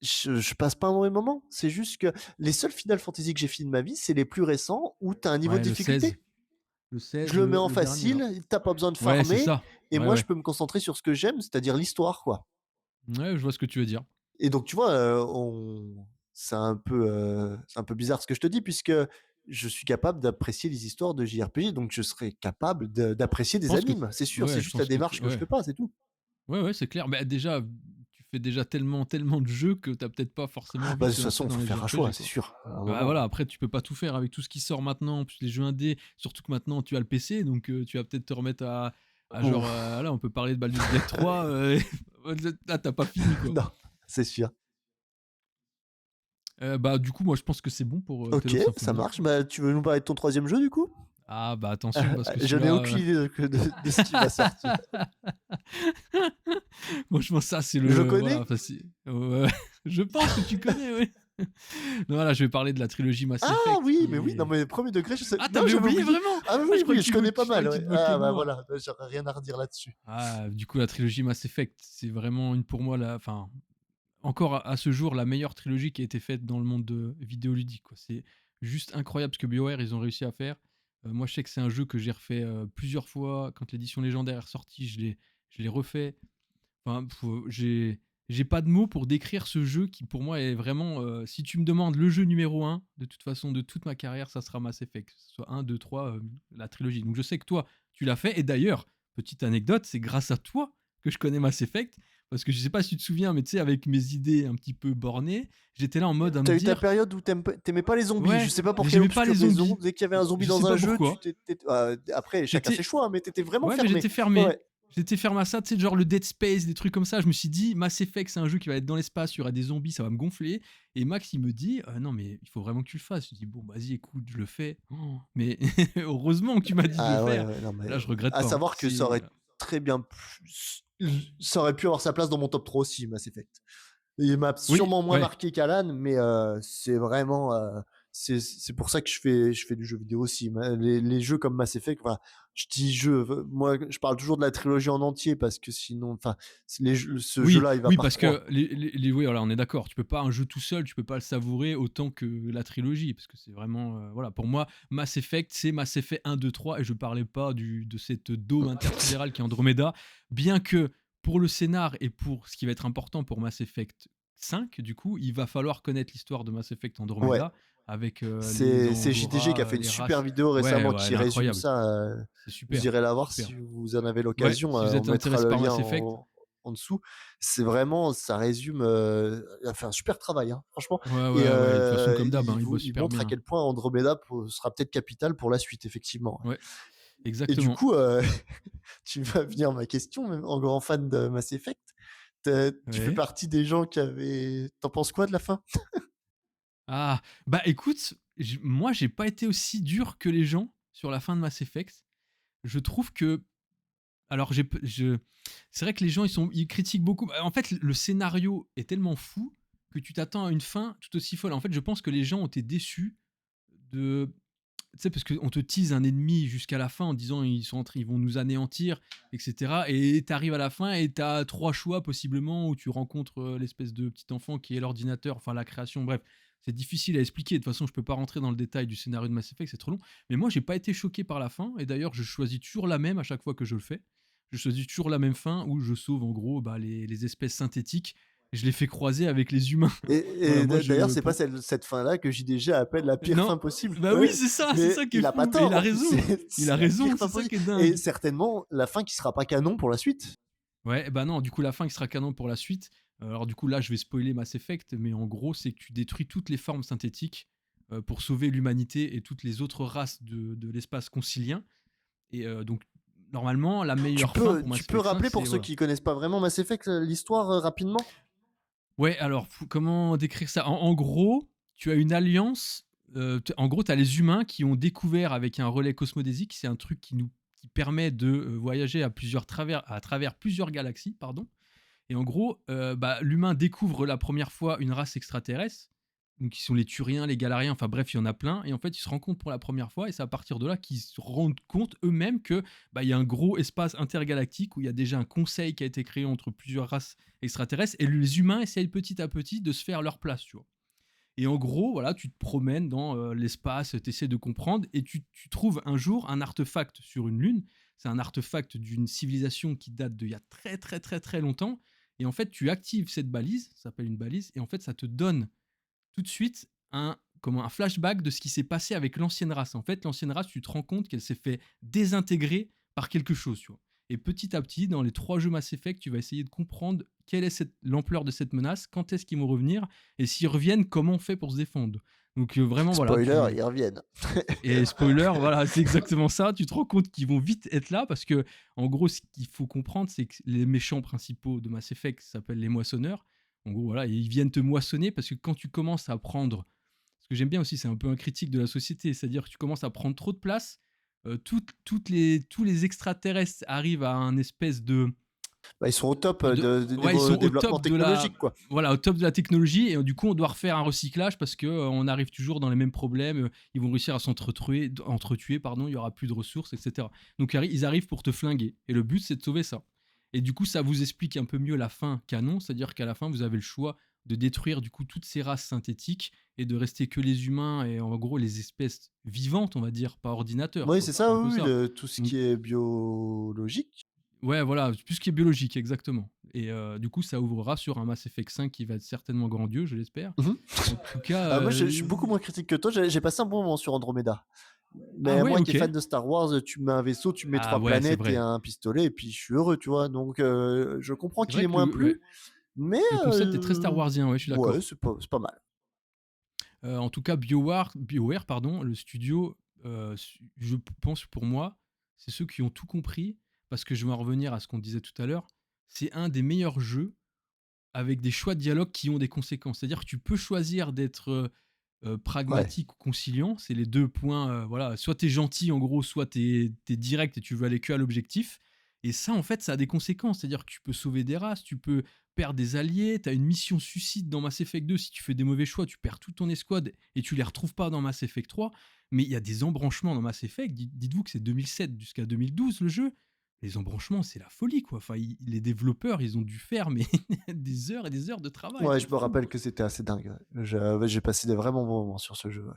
je passe pas un mauvais moment. C'est juste que les seuls Final Fantasy que j'ai fini de ma vie, c'est les plus récents où t'as un niveau de Ouais, le 16. difficulté. Le 16, Je le mets en le dernier, là. facile, t'as pas besoin de Ouais, c'est farmer, ça. et Ouais, moi je ouais. peux me concentrer sur ce que j'aime, c'est-à-dire l'histoire, quoi. Ouais, je vois ce que tu veux dire. et donc tu vois, on c'est un peu bizarre ce que je te dis puisque je suis capable d'apprécier les histoires de JRPG, donc je serais capable d'apprécier Je des pense que animes, c'est sûr, c'est ouais, je juste la pense que tu démarche que je ouais. fais pas, c'est tout. Ouais, ouais, c'est clair. Bah, déjà, tu fais déjà tellement, tellement de jeux que tu as peut-être pas forcément envie Bah, de de te toute lancer façon, il dans faut les faire un choix, JRPG, c'est quoi. sûr, à un Bah, moment. voilà, après tu peux pas tout faire avec tout ce qui sort maintenant, en plus les jeux indés, surtout que maintenant tu as le PC, donc tu vas peut-être te remettre à genre, Ouf, là, on peut parler de Baldur's Gate 3, là, tu pas fini, quoi. non, c'est sûr. Bah, du coup, moi, je pense que c'est bon pour, Tale OK, of ça Symphonia. marche. Bah, tu veux nous parler de ton troisième jeu, du coup? Ah, bah, attention parce que Je n'ai celui-là, aucune idée de ce qui va sortir. franchement, ça, c'est Je le voilà, connais? enfin, c'est ouais, je pense que tu connais, oui. Non, voilà, je vais parler de la trilogie Mass Ah Effect oui, qui mais oui, non, est mais premier degré, je sais ah, non, t'avais j'avais oublié oublié. vraiment? Ah Ah, oui, oui, je connais pas je croyais mal, que tu ouais. te moquais Ah de bah, moi. voilà, bah, j'aurais rien à redire là-dessus. Ah, du coup, la trilogie Mass Effect, c'est vraiment une pour moi la enfin, encore à ce jour, la meilleure trilogie qui a été faite dans le monde de vidéoludique, quoi. C'est juste incroyable ce que BioWare, ils ont réussi à faire. Moi, je sais que c'est un jeu que j'ai refait, plusieurs fois. Quand l'édition légendaire est ressortie, je l'ai refait. Enfin, j'ai pas de mots pour décrire ce jeu qui, pour moi, est vraiment, si tu me demandes le jeu numéro un de toute façon, de toute ma carrière, ça sera Mass Effect. Que ce soit 1, 2, 3, la trilogie. Donc je sais que toi, tu l'as fait et d'ailleurs, petite anecdote, c'est grâce à toi que je connais Mass Effect parce que je sais pas si tu te souviens, mais tu sais, avec mes idées un petit peu bornées, j'étais là en mode à me Tu eu ta dire: période où tu pas les zombies. Je «Ouais, sais pas pour mais quelle j'aimais pas les obscure raison, zombies». dès qu'il y avait un zombie Je sais dans pas un jeu, pourquoi. après chacun ses J'étais choix, mais tu vraiment Ouais, mais fermé. j'étais Ouais, fermé. ouais. J'étais fermé à ça, tu sais, genre le Dead Space, des trucs comme ça. Je me suis dit, Mass Effect, c'est un jeu qui va être dans l'espace, il y aura des zombies, ça va me gonfler. Et Max, il me dit, non, mais il faut vraiment que tu le fasses. Je dis, bon, vas-y, écoute, je le fais. Oh, mais heureusement que tu m'as dit de le Ah ouais, faire. ouais, non mais Là, je regrette à pas, hein. savoir que ça C'est. aurait très bien ça aurait pu avoir sa place dans mon top 3 aussi, Mass Effect. Il m'a Oui, sûrement moins ouais. marqué qu'Alan, mais c'est vraiment, c'est pour ça que je fais du jeu vidéo aussi. Les jeux comme Mass Effect, voilà, je dis jeu, moi je parle toujours de la trilogie en entier parce que sinon, enfin, ce Oui, jeu-là, il va oui, par parce 3. que oui, voilà, on est d'accord. Tu peux pas un jeu tout seul, tu peux pas le savourer autant que la trilogie, parce que c'est vraiment, voilà, pour moi, Mass Effect, c'est Mass Effect 1, 2, 3, et je parlais pas de cette dôme intersidérale qui est Andromeda, bien que pour le scénar et pour ce qui va être important pour Mass Effect 5, du coup, il va falloir connaître l'histoire de Mass Effect Ouais, Andromeda avec les c'est JDG qui a Angora, fait une les super races. vidéo Ouais, récemment ouais, elle qui est résume incroyable. ça. C'est Vous super, irez la voir super. si vous en avez Ouais, l'occasion. si vous On êtes mettra intéressé le par lien Mass Effect, en dessous. C'est vraiment, ça résume. Il a fait un super travail, hein, franchement. ouais, Et ouais, ouais, de toute façon, comme d'hab, hein, il bosse il super montre à bien. quel point Andromeda sera peut-être capital pour la suite, effectivement. Ouais, Et du exactement. coup, tu vas venir à ma question, même en grand fan de Mass Effect. Tu fais Ouais. partie des gens qui avaient. T'en penses quoi de la fin? Ah, bah écoute, moi j'ai pas été aussi dur que les gens sur la fin de Mass Effect. Je trouve que, alors c'est vrai que les gens ils critiquent beaucoup. Bah, en fait, le scénario est tellement fou que tu t'attends à une fin tout aussi folle. En fait, je pense que les gens ont été déçus de, tu sais, parce qu'on te tease un ennemi jusqu'à la fin en disant ils vont nous anéantir, etc. Et t'arrives à la fin et t'as trois choix possiblement où tu rencontres l'espèce de petit enfant qui est l'ordinateur, enfin la création, bref. C'est difficile à expliquer. De toute façon, je peux pas rentrer dans le détail du scénario de Mass Effect, c'est trop long. Mais moi, j'ai pas été choqué par la fin. Et d'ailleurs, je choisis toujours la même à chaque fois que je le fais. Je choisis toujours la même fin où je sauve en gros bah, les espèces synthétiques. Je les fais croiser avec les humains. Voilà, moi, D'ailleurs, je. c'est pas cette fin-là que JDG appelle la pire Non, fin possible. bah oui, Ouais, c'est mais ça qui est il a pas fou. Et il tort a en plus, raison. Il a c'est la pire raison, fin c'est ça possible. qui est Et dingue. certainement la fin qui sera pas canon pour la suite. Ouais, bah non, du coup, la fin qui sera canon pour la suite. Alors, du coup, là, je vais spoiler Mass Effect, mais en gros, c'est que tu détruis toutes les formes synthétiques pour sauver l'humanité et toutes les autres races de l'espace concilien. Et donc, normalement, la meilleure fin pour Tu Mass peux Effect 5, rappeler c'est. pour ceux Voilà. qui connaissent pas vraiment Mass Effect l'histoire rapidement? Ouais, alors, comment décrire ça en gros, tu as une alliance. En gros, tu as les humains qui ont découvert avec un relais cosmodésique, c'est un truc qui permet de voyager à travers plusieurs galaxies, pardon. Et en gros, bah, l'humain découvre la première fois une race extraterrestre, donc qui sont les Turiens, les Galariens, enfin bref, il y en a plein. Et en fait, ils se rencontrent pour la première fois, et c'est à partir de là qu'ils se rendent compte eux-mêmes que bah, il y a un gros espace intergalactique où il y a déjà un conseil qui a été créé entre plusieurs races extraterrestres, et les humains essayent petit à petit de se faire leur place, tu vois. Et en gros, voilà, tu te promènes dans l'espace, tu essaies de comprendre, et tu trouves un jour un artefact sur une lune. C'est un artefact d'une civilisation qui date d'il y a très très très très longtemps. et en fait, tu actives cette balise, ça s'appelle une balise, et en fait, ça te donne tout de suite un flashback de ce qui s'est passé avec l'ancienne race. En fait, l'ancienne race, tu te rends compte qu'elle s'est fait désintégrer par quelque chose, tu vois. Et petit à petit, dans les 3 jeux Mass Effect, tu vas essayer de comprendre quelle est l'ampleur de cette menace, quand est-ce qu'ils vont revenir, et s'ils reviennent, comment on fait pour se défendre. Donc vraiment, voilà, Spoiler, ils reviennent. et spoiler, voilà, c'est exactement ça. Tu te rends compte qu'ils vont vite être là parce que, en gros, ce qu'il faut comprendre, c'est que les méchants principaux de Mass Effect s'appellent les moissonneurs. En gros, voilà, ils viennent te moissonner parce que quand tu commences à prendre, ce que j'aime bien aussi, c'est un peu un critique de la société, c'est-à-dire que tu commences à prendre trop de place, tous les extraterrestres arrivent à un espèce de Bah, ils sont au top de ouais, ils niveau sont au développement top de la technologique, quoi. voilà, au top de la technologie, et du coup, on doit refaire un recyclage parce que, on arrive toujours dans les mêmes problèmes, ils vont réussir à s'entretuer, pardon, il y aura plus de ressources, et cetera. Donc ils arrivent pour te flinguer, et le but, c'est de sauver ça. Et du coup, ça vous explique un peu mieux la fin canon, c'est-à-dire qu'à la fin, vous avez le choix de détruire, du coup, toutes ces races synthétiques et de rester que les humains et, en gros, les espèces vivantes, on va dire, pas ordinateurs, Oui, quoi. c'est C'est ça, un peu oui, oui, ça. tout ce Donc qui est biologique. ouais, voilà, tout ce qui est biologique, exactement. Et du coup, ça ouvrira sur un Mass Effect 5 qui va être certainement grandiose, je l'espère. Mmh. En tout cas, Moi, je suis beaucoup moins critique que toi. J'ai passé un bon moment sur Andromeda. ah Mais ouais, moi qui est OK. fan de Star Wars, tu me mets un vaisseau, tu me mets Ah 3 ouais, c'est planètes et vrai. un pistolet et puis je suis heureux, tu vois? Donc je comprends C'est qu'il vrai ait que moins ouais, plu, mais le concept est très Star Warsien, ouais, je suis ouais, d'accord. c'est pas mal. En tout cas, BioWare, pardon, le studio, je pense pour moi, c'est ceux qui ont tout compris, parce que je vais en revenir à ce qu'on disait tout à l'heure, c'est un des meilleurs jeux avec des choix de dialogue qui ont des conséquences. C'est-à-dire que tu peux choisir d'être, Ouais. pragmatique ou conciliant, c'est les 2 points, voilà, soit tu es gentil en gros, soit tu es direct et tu veux aller que à l'objectif, et ça, en fait, ça a des conséquences. C'est-à-dire que tu peux sauver des races, tu peux perdre des alliés, tu as une mission suicide dans Mass Effect 2, si tu fais des mauvais choix, tu perds toute ton escouade et tu les retrouves pas dans Mass Effect 3. Mais il y a des embranchements dans Mass Effect, dites-vous que c'est 2007 jusqu'à 2012 le jeu. Les embranchements, c'est la folie, quoi. Enfin, les développeurs, ils ont dû faire mais des heures et des heures de travail, Ouais, je c'est me fou. rappelle que c'était assez dingue, ouais. Ouais, j'ai passé des vraiment bons moments sur ce jeu, ouais.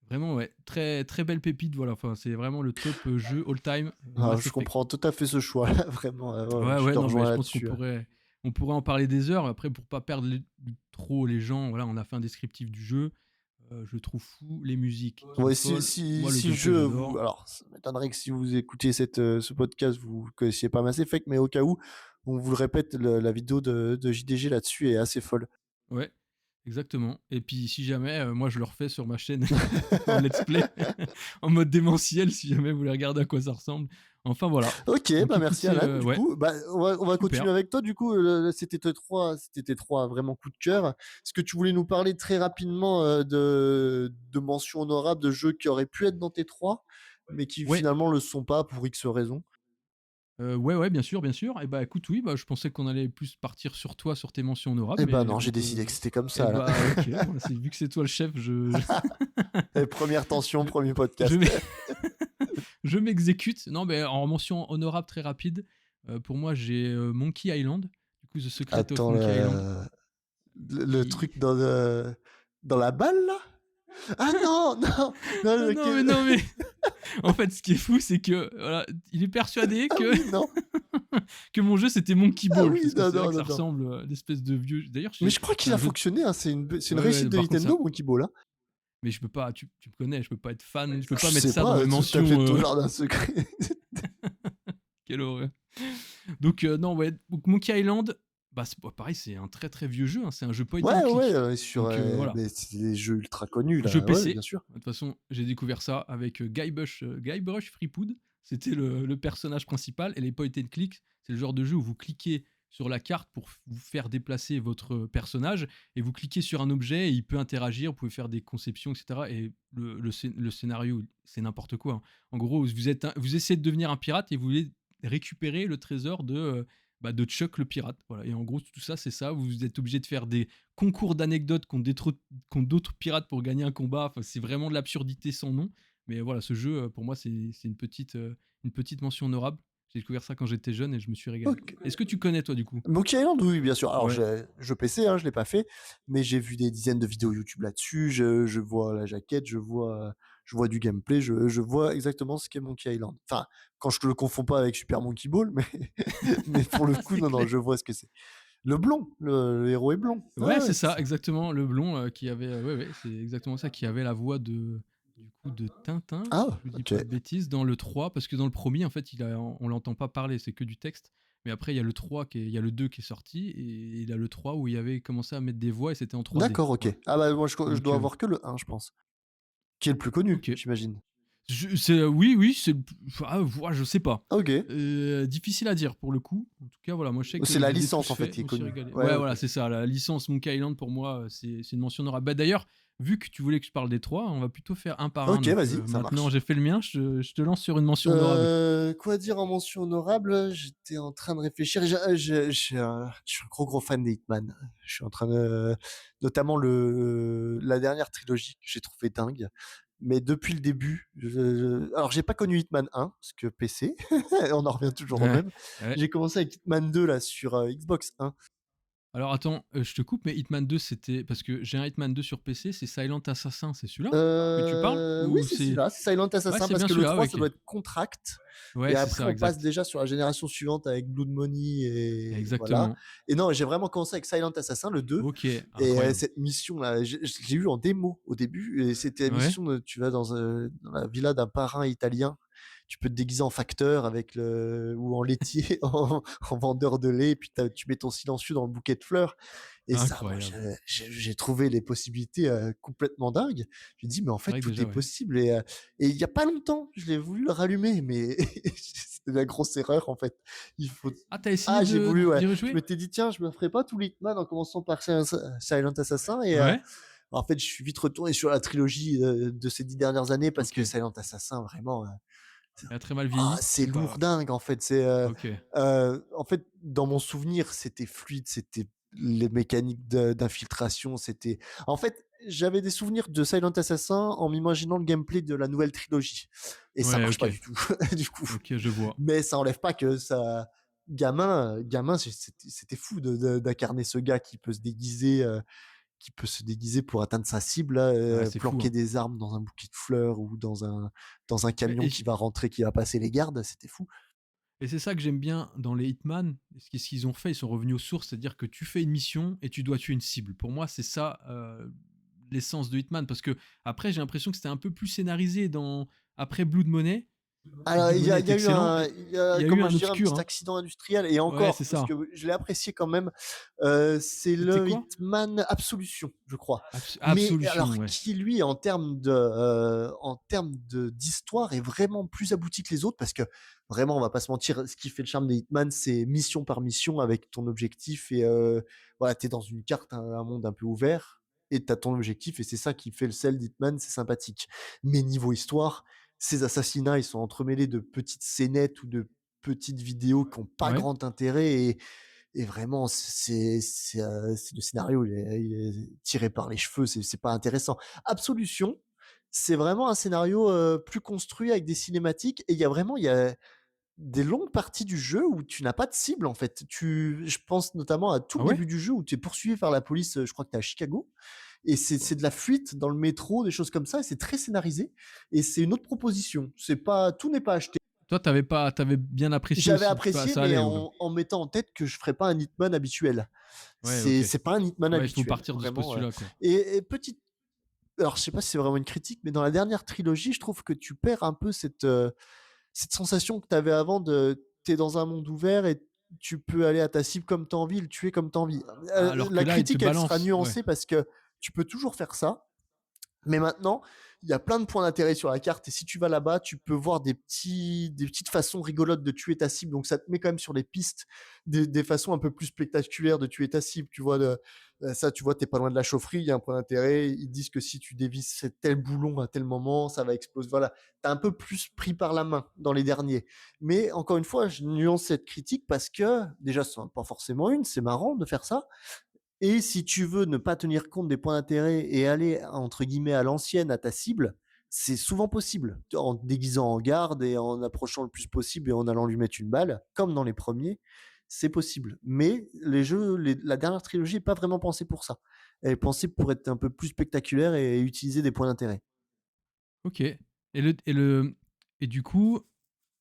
Vraiment, ouais, très, très belle pépite, voilà. Enfin, c'est vraiment le top jeu all-time, Ah, Mass je Effect. comprends tout à fait ce choix-là, vraiment, ouais, ouais, Ouais, je ouais, te non, mais rejoins je pense là-dessus, ouais. on pourrait en parler des heures. Après, pour pas perdre trop les gens, voilà, on a fait un descriptif du jeu. Je le trouve fou, les musiques sont Ouais, folles. Moi, le si le gameplay, jeu j'adore. vous alors ça m'étonnerait que si vous écoutiez ce podcast, vous connaissiez pas Mass Effect, mais au cas où, on vous le répète, la vidéo de JDG là-dessus est assez folle. Ouais, exactement. Et puis, si jamais, moi, je le refais sur ma chaîne en let's play, en mode démentiel, si jamais vous voulez regarder à quoi ça ressemble. Enfin, voilà. OK, Donc bah, merci écoutez, Alan, du ouais, coup. Bah, on va super. continuer avec toi, du coup, c'était tes 3 vraiment coups de cœur. Est-ce que tu voulais nous parler très rapidement, de mentions honorables, de jeux qui auraient pu être dans tes 3 mais qui Ouais, finalement le sont pas pour X raisons? ouais, ouais, bien sûr, bien sûr. Et bah, écoute, oui, bah, je pensais qu'on allait plus partir sur toi, sur tes mentions honorables, Eh ben, mais non, j'ai décidé que c'était comme et ça là. bah, OK, bah, c'est vu que c'est toi le chef, Eh, 1 tension, je premier je podcast. m'e je m'exécute. Non, mais en mention honorable très rapide, pour moi, j'ai, Monkey Island, du coup, The Secret of Attends, Monkey Island, le qui truc dans la balle là? Ah non, non, non, non, OK. non, mais non, mais en fait, ce qui est fou, c'est que, voilà, il est persuadé Ah que oui, non, que mon jeu, c'était Monkey ah Ball, oui, parce que non, c'est vrai non, que ça non, non. ressemble à d'espèce de vieux d'ailleurs, Mais je crois c'est qu'il un a jeu fonctionné, hein, c'est une ouais, réussite ouais, de par contre, Nintendo, Monkey Ball, hein. mais je peux pas, tu me connais, je peux pas être fan, je peux pas Je mettre sais ça dans pas, mes tu as fait mentions, ton jardin secret. quelle horreur. Donc non, ouais, donc Monkey Island, bah, c'est bah, pareil, c'est un très, très vieux jeu, hein, c'est un jeu point and Ouais, ouais, click. sur, Donc voilà, beh, c'est des jeux ultra connus jeu là, ouais, PC. bien sûr. De toute façon, j'ai découvert ça avec, Guybrush Threepwood. C'était le personnage principal, et les point and click, c'est le genre de jeu où vous cliquez sur la carte pour vous faire déplacer votre personnage, et vous cliquez sur un objet et il peut interagir, vous pouvez faire des conceptions, et cetera, et le scénario, c'est n'importe quoi, hein. En gros, vous essayez de devenir un pirate et vous voulez récupérer le trésor de Chuck le pirate, voilà, et en gros, tout ça, c'est ça. Vous êtes obligé de faire des concours d'anecdotes contre d'autres pirates pour gagner un combat. Enfin, c'est vraiment de l'absurdité sans nom. Mais voilà, ce jeu, pour moi, c'est une petite mention honorable. J'ai découvert ça quand j'étais jeune et je me suis régalé. OK. Est-ce que tu connais, toi, du coup? Monkey Island, oui, bien sûr. Alors, Ouais. je PC, hein, je l'ai pas fait, mais j'ai vu des dizaines de vidéos YouTube là-dessus. Je vois la jaquette, je vois du gameplay, je vois exactement ce qu'est Monkey Island. Enfin, quand je le confonds pas avec Super Monkey Ball, mais mais pour le coup, C'est non, non, clair. je vois ce que c'est. Le blond, le héros est blond. Ouais, Ouais, ouais, c'est c'est ça, ça. exactement, le blond, qui avait, ouais, ouais, c'est exactement ça, qui avait la voix du coup, de Tintin, si Ah! je dis OK. pas de bêtises, dans le 3, parce que dans le premier, en fait, on l'entend pas parler, c'est que du texte. Mais après, il y a le 2 qui est sorti et il y a le 3 où il avait commencé à mettre des voix et c'était en 3D. D'accord, OK. Voilà. Ah bah, moi je Donc dois avoir que le un, je pense, qui est le plus connu, OK. j'imagine? Oui, oui, c'est le p ah, ouah, je sais pas. OK. Difficile à dire pour le coup. En tout cas, voilà, moi je sais C'est que la je les ai licence, tous en fait, faits, qui je est me suis connue. régalé. Ouais, Ouais, OK. voilà, c'est ça, la licence Monkey Island pour moi, c'est une mention honorable. Bah, d'ailleurs, vu que tu voulais que je parle des 3, on va plutôt faire un par un. OK, Donc, vas-y, ça maintenant marche. j'ai fait le mien, je te lance sur une mention honorable. Quoi dire en mention honorable? J'étais en train de réfléchir. Je suis un gros fan des Hitman. Je suis en train de notamment la dernière trilogie que j'ai trouvé dingue. Mais depuis le début, alors j'ai pas connu Hitman 1 parce que PC, on en revient toujours au Ouais, même. ouais. J'ai commencé avec Hitman 2 là sur, Xbox 1. Alors attends, je te coupe, mais Hitman 2, c'était parce que j'ai un Hitman 2 sur PC, c'est Silent Assassin, c'est celui-là que tu parles? Oui, Ou c'est c'est celui-là, c'est Silent ouais, Assassin c'est parce bien que le celui-là, 3 ça OK. doit être Contract et Ouais, c'est après ça, on passe exact. déjà sur la génération suivante avec Blood Money et voilà. Exactement. Et non, j'ai vraiment commencé avec Silent Assassin, le 2 OK, et incroyable. cette mission-là, je l'ai eu en démo au début et c'était la Ouais. mission de tu vas dans la villa d'un parrain italien, tu peux te déguiser en facteur avec le ou en laitier, en vendeur de lait et puis tu mets ton silencieux dans le bouquet de fleurs et ça, moi, Incroyable. j'ai trouvé les possibilités, complètement dingues. Je me dis: «Mais en C'est fait, vrai que tout est déjà, ouais. possible» et il y a pas longtemps, je l'ai voulu le rallumer, mais c'était la grosse erreur, en fait. Il faut Ah, t'as essayé ah, j'ai de voulu, ouais. d'y Je rejouer? m'étais dit: «Tiens, je me ferai pas tous les Hitman en commençant par Silent Assassin» et Ouais? en fait, je suis vite retourné sur la trilogie, de ces 10 dernières années parce que OK. Silent Assassin, vraiment, Elle a très mal ah, vieilli? c'est C'est pas lourdingue, en fait. OK. En fait, dans mon souvenir, c'était fluide, c'était les mécaniques d'infiltration, c'était en fait, j'avais des souvenirs de Silent Assassin en m'imaginant le gameplay de la nouvelle trilogie et ça Ouais, marche OK. pas du tout, du coup. OK, je vois. Mais ça enlève pas que ça gamin, c'était fou d'incarner ce gars qui peut se déguiser pour atteindre sa cible là, Ouais, c'est fou, planquer hein. des armes dans un bouquet de fleurs ou dans un Mais camion qui va rentrer, qui va passer les gardes, c'était fou. c'est ça que j'aime bien dans les Hitman, ce qu'ils ont fait, ils sont revenus aux sources, c'est-à-dire que tu fais une mission et tu dois tuer une cible. Pour moi, c'est ça, l'essence de Hitman, parce que après j'ai l'impression que c'était un peu plus scénarisé dans après Blood Money, où Alors, Blood Money il est y a eu excellent et il y a eu comment un je dirais, un obscur, petit hein. accident industriel et Ouais, c'est encore, parce ça. que je l'ai apprécié quand même, c'est C'était le quoi? Hitman Absolution, je crois. Mais Absolution, alors ouais. qui lui, en termes d'histoire est vraiment plus abouti que les autres parce que vraiment, on va pas se mentir, ce qui fait le charme des Hitman, c'est mission par mission avec ton objectif et voilà, tu es dans une carte, un monde un peu ouvert et tu as ton objectif et c'est ça qui fait le sel d'Hitman, c'est sympathique. Mais niveau histoire, ces assassinats, ils sont entremêlés de petites scénettes ou de petites vidéos qui ont pas Ouais, grand intérêt et vraiment c'est le scénario, il est tiré par les cheveux, c'est pas intéressant. Absolution, c'est vraiment un scénario, plus construit avec des cinématiques et il y a des longues parties du jeu où tu n'as pas de cible, en fait. Je pense notamment à tout ah le ouais? début du jeu où tu es poursuivi par la police, je crois que tu es à Chicago et c'est de la fuite dans le métro, des choses comme ça et c'est très scénarisé et c'est une autre proposition. C'est pas tout n'est pas acheté. Toi, t'avais bien apprécié J'avais aussi, tu apprécié, ça mais allait ou? en mettant en tête que je ferais pas un Hitman habituel. Ouais, OK. C'est pas un Hitman Ouais, il faut habituel, partir de ce vraiment, postulat, quoi. et petite alors je sais pas si c'est vraiment une critique, mais dans la dernière trilogie, je trouve que tu perds un peu cette sensation que tu avais avant de tu es dans un monde ouvert et tu peux aller à ta cible comme tu as envie, le tuer comme tu as envie. Alors que La là, il te critique, elle sera balance ouais. nuancée parce que tu peux toujours faire ça, mais maintenant, il y a plein de points d'intérêt sur la carte et si tu vas là-bas, tu peux voir des petites façons rigolotes de tuer ta cible. Donc ça te met quand même sur les pistes des façons un peu plus spectaculaires de tuer ta cible. Tu vois, ça, tu vois, t'es pas loin de la chaufferie, il y a un point d'intérêt. Ils disent que si tu dévisses tel boulon à tel moment, ça va exploser. Voilà, t'as un peu plus pris par la main dans les derniers. Mais encore une fois, je nuance cette critique parce que déjà, c'est pas forcément une, c'est marrant de faire ça. Et si tu veux ne pas tenir compte des points d'intérêt et aller, entre guillemets, «à l'ancienne» à ta cible, c'est souvent possible. En te déguisant en garde et en approchant le plus possible et en allant lui mettre une balle, comme dans les premiers, c'est possible. Mais la dernière trilogie est pas vraiment pensée pour ça. Elle est pensée pour être un peu plus spectaculaire et utiliser des points d'intérêt. OK et du coup,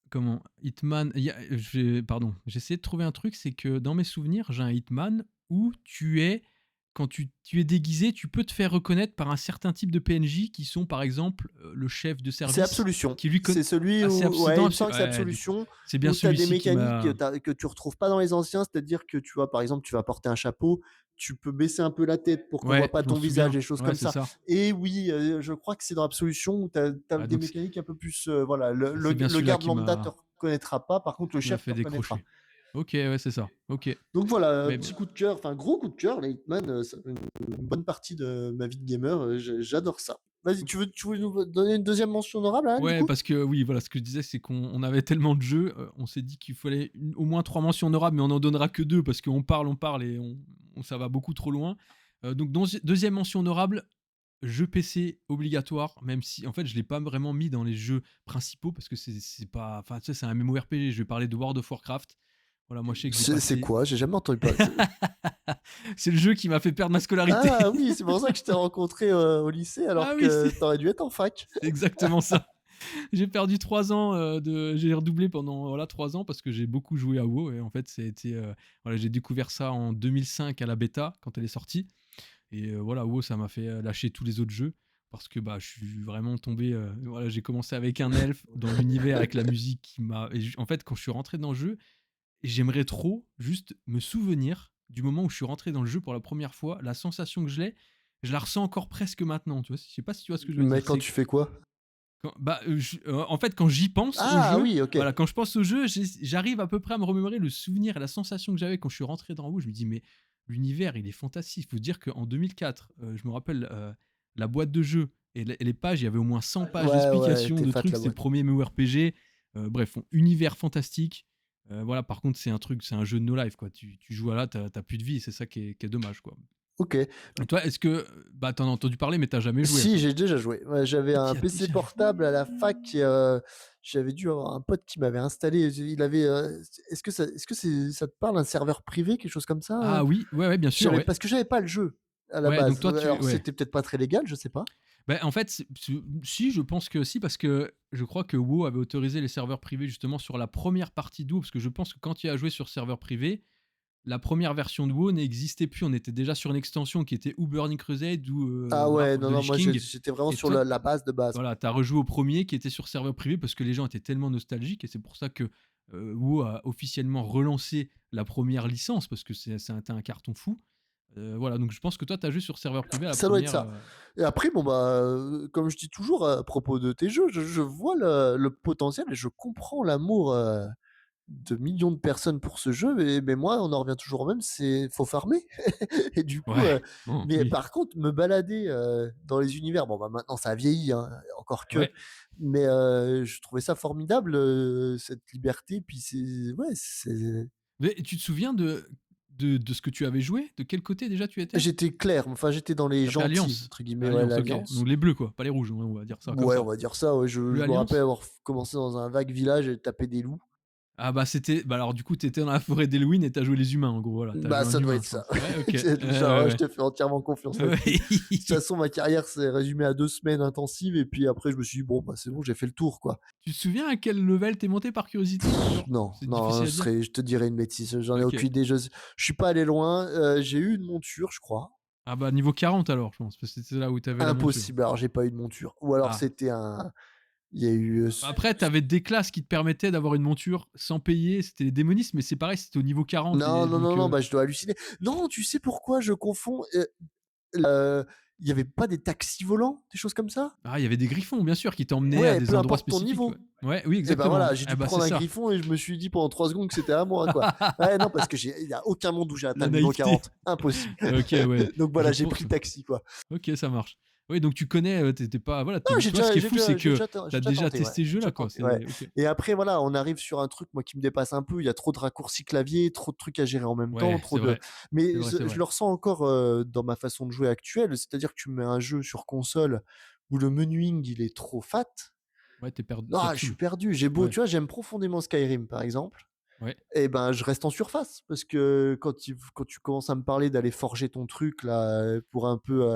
comment? Hitman, il y a pardon, j'essayais de trouver un truc, c'est que dans mes souvenirs, j'ai un Hitman où quand tu es déguisé, tu peux te faire reconnaître par un certain type de PNJ qui sont, par exemple, le chef de C'est service Absolution. qui lui C'est celui ah, où c'est ouais, dans il me semble que c'est ouais, du coup, Absolution, c'est bien où tu as des celui-ci qui mécaniques m'a que tu retrouves pas dans les anciens. C'est-à-dire que, tu vois, par exemple, tu vas porter un chapeau, tu peux baisser un peu la tête pour qu'on voit ouais, pas je m'en ton visage, souviens. des choses Ouais, comme c'est ça. ça. Et oui, je crois que c'est dans Absolution où tu as Ah des donc mécaniques un peu plus, voilà, c'est bien le celui-là garde lambda te reconnaîtra pas, par contre le qui m'a chef te fait reconnaîtra. décrocher. OK, ouais, c'est ça. OK. Donc voilà, Mais petit coup de cœur, enfin gros coup de cœur, les Hitman, ça fait une bonne partie de ma vie de gamer, j'adore ça. Vas-y, tu veux nous donner une deuxième mention honorable là, du ouais, coup? parce que oui, voilà, ce que je disais, c'est qu'on avait tellement de jeux, on s'est dit qu'il fallait au moins 3 mentions honorables, mais on n'en donnera que 2 parce qu'on parle et ça va beaucoup trop loin. Donc, deuxième mention honorable, jeu PC obligatoire, même si en fait, je ne l'ai pas vraiment mis dans les jeux principaux parce que c'est pas. Enfin, tu sais, c'est un MMORPG. Je vais parler de World of Warcraft. Voilà, moi, je sais que j'ai C'est passé. quoi? J'ai jamais entendu parler. C'est le jeu qui m'a fait perdre ma scolarité. Ah oui, c'est pour ça que je t'ai rencontré, au lycée Ah alors oui, que tu aurais dû être en fac. c'est exactement ça. J'ai perdu 3 ans, j'ai redoublé pendant, voilà, 3 ans parce que j'ai beaucoup joué à WoW et en fait, ça a été, voilà, j'ai découvert ça en 2005 à la bêta quand elle est sortie et voilà, WoW, ça m'a fait, lâcher tous les autres jeux parce que, bah, je suis vraiment tombé, voilà, j'ai commencé avec un elfe dans l'univers avec la musique qui m'a et j en fait, quand je suis rentré dans le jeu, j'aimerais trop juste me souvenir du moment où je suis rentré dans le jeu pour la première fois, la sensation que je la ressens encore presque maintenant, tu vois? Je sais pas si tu vois ce que je veux Mais dire? quand C'est tu fais quoi? En fait, quand j'y pense au Ah jeu, oui, OK. voilà, quand je pense au jeu, j'arrive à peu près à me remémorer le souvenir et la sensation que j'avais quand je suis rentré dans WoW. Je me dis: «Mais l'univers, il est fantastique». Il faut dire qu'en 2004, je me rappelle, la boîte de jeu et les pages, il y avait au moins 100 pages Ouais, ouais, d'explications, tu de fat trucs. la C'était le boîte. premier MMORPG. Bref, univers fantastique. Voilà, par contre, c'est un jeu de no life, quoi. Tu joues à là, tu plus de vie et c'est ça qui est dommage, quoi. OK. Et toi, est-ce que bah, tu en as entendu parler, mais tu jamais joué à Si, ça? j'ai déjà joué. Ouais, j'avais Ah, un tu as PC déjà portable à la fac joué? et j'avais dû avoir un pote qui m'avait installé, il avait, est-ce que ça te parle, un serveur privé, quelque chose comme ça, Ah oui, ouais, ouais, bien sûr, J'avais ouais. parce que j'avais pas le jeu, à la Ouais, donc base. toi, Alors ouais. c'était peut-être pas très légal, je sais pas. Bah, en fait, si, je pense que si, parce que je crois que WoW avait autorisé les serveurs privés justement sur la première partie de WoW, parce que je pense que quand tu as joué sur serveur privé, la première version de WoW n'existait plus. On était déjà sur une extension qui était ou Burning Crusade ou Ah Wrath ouais, of non, the non, Lich moi King. j'étais vraiment Et sur toi, la base de base, quoi. voilà, tu as rejoué au premier qui était sur serveur privé parce que les gens étaient tellement nostalgiques et c'est pour ça que WoW a officiellement relancé la première licence parce que c'était un carton fou. Voilà, donc je pense que toi, tu as joué sur serveur privé à la Ça doit être première. ça. Et après, bon, bah, comme je dis toujours à propos de tes jeux, je vois le potentiel et je comprends l'amour, de millions de personnes pour ce jeu, mais moi, on en revient toujours au même, c'est faut farmer. Et du coup, Ouais, bon, mais oui. par contre, me balader, dans les univers, bon, bah, maintenant ça a vieilli, hein, encore que, Ouais. mais je trouvais ça formidable, cette liberté, puis c'est ouais, c'est Mais tu te souviens de ce que tu avais joué? De quel côté déjà tu étais? j'étais clair, enfin, j'étais dans les Tu fait «gentils» Alliance? entre guillemets, ouais, Alliance, OK. l'Alliance. Donc les bleus quoi, pas les rouges, on va dire ça comme Ouais, on ça. va dire ça, ouais, je Bleu me rappelle Alliance? avoir commencé dans un vague village et taper des loups. Ah bah c'était bah alors du coup t'étais dans la forêt d'Elwyn et t'as joué les humains en gros, voilà, t'as Bah, joué un ça doit humain être je ça. pense. Ouais, OK. C'est Ouais, genre, je ouais. te fais entièrement confiance Ouais. là-dessus. De toute façon, ma carrière s'est résumée à 2 semaines intensives et puis après je me suis dit: «Bon, bah, c'est bon, j'ai fait le tour, quoi». Tu te souviens à quel level t'es monté par curiosité? Genre, Non, c'est non, difficile à dire? je te dirais une bêtise, j'en ai OK. aucune idée, je suis pas allé loin, j'ai eu une monture, je crois. Ah bah niveau 40 alors je pense, parce que c'était là où t'avais la monture. Impossible, alors j'ai pas eu de monture ou alors Ah. c'était un il y a eu, Après t'avais des classes qui te permettaient d'avoir une monture sans payer, c'était les démonistes, mais c'est pareil, c'était au niveau 40 non, les non, non, donc non, bah, je dois halluciner. Non, tu sais pourquoi je confonds? Il y avait pas des taxis volants, des choses comme ça? ah, il y avait des griffons, bien sûr, qui t'emmenaient à Ouais, des peu endroits importe ton spécifiques, ouais. niveau. Ouais, oui, Et ben exactement. voilà, j'ai Ah dû bah, c'est prendre un ça. griffon et je me suis dit pendant 3 secondes que c'était à moi, quoi. Ouais, non, parce que il y a aucun monde où j'ai atteint La le niveau naïveté. 40, impossible. OK, ouais, Donc je voilà, j'ai pris pense. le taxi, quoi. OK, ça marche. Oui, donc tu connais, tu pas voilà, Non, tu vois, ce qui est fou, c'est que tu j'ai as déjà déjà tenté, ouais, testé ce j'ai jeu-là, déjà quoi, tenté, ouais. c'est OK. Et après voilà, on arrive sur un truc, moi, qui me dépasse un peu. Il y a trop de raccourcis clavier, trop de trucs à gérer en même temps, Ouais, trop c'est de vrai. C'est mais vrai, c'est je vrai. le ressens encore, dans ma façon de jouer actuelle. C'est-à-dire que tu mets un jeu sur console où le menuing, il est trop fat. Ouais, tu Ah, je suis saoul. perdu. J'ai beau Ouais, tu vois, j'aime profondément Skyrim, par exemple. ouais. Et ben, je reste en surface parce que quand tu commences à me parler d'aller forger ton truc là, pour un peu,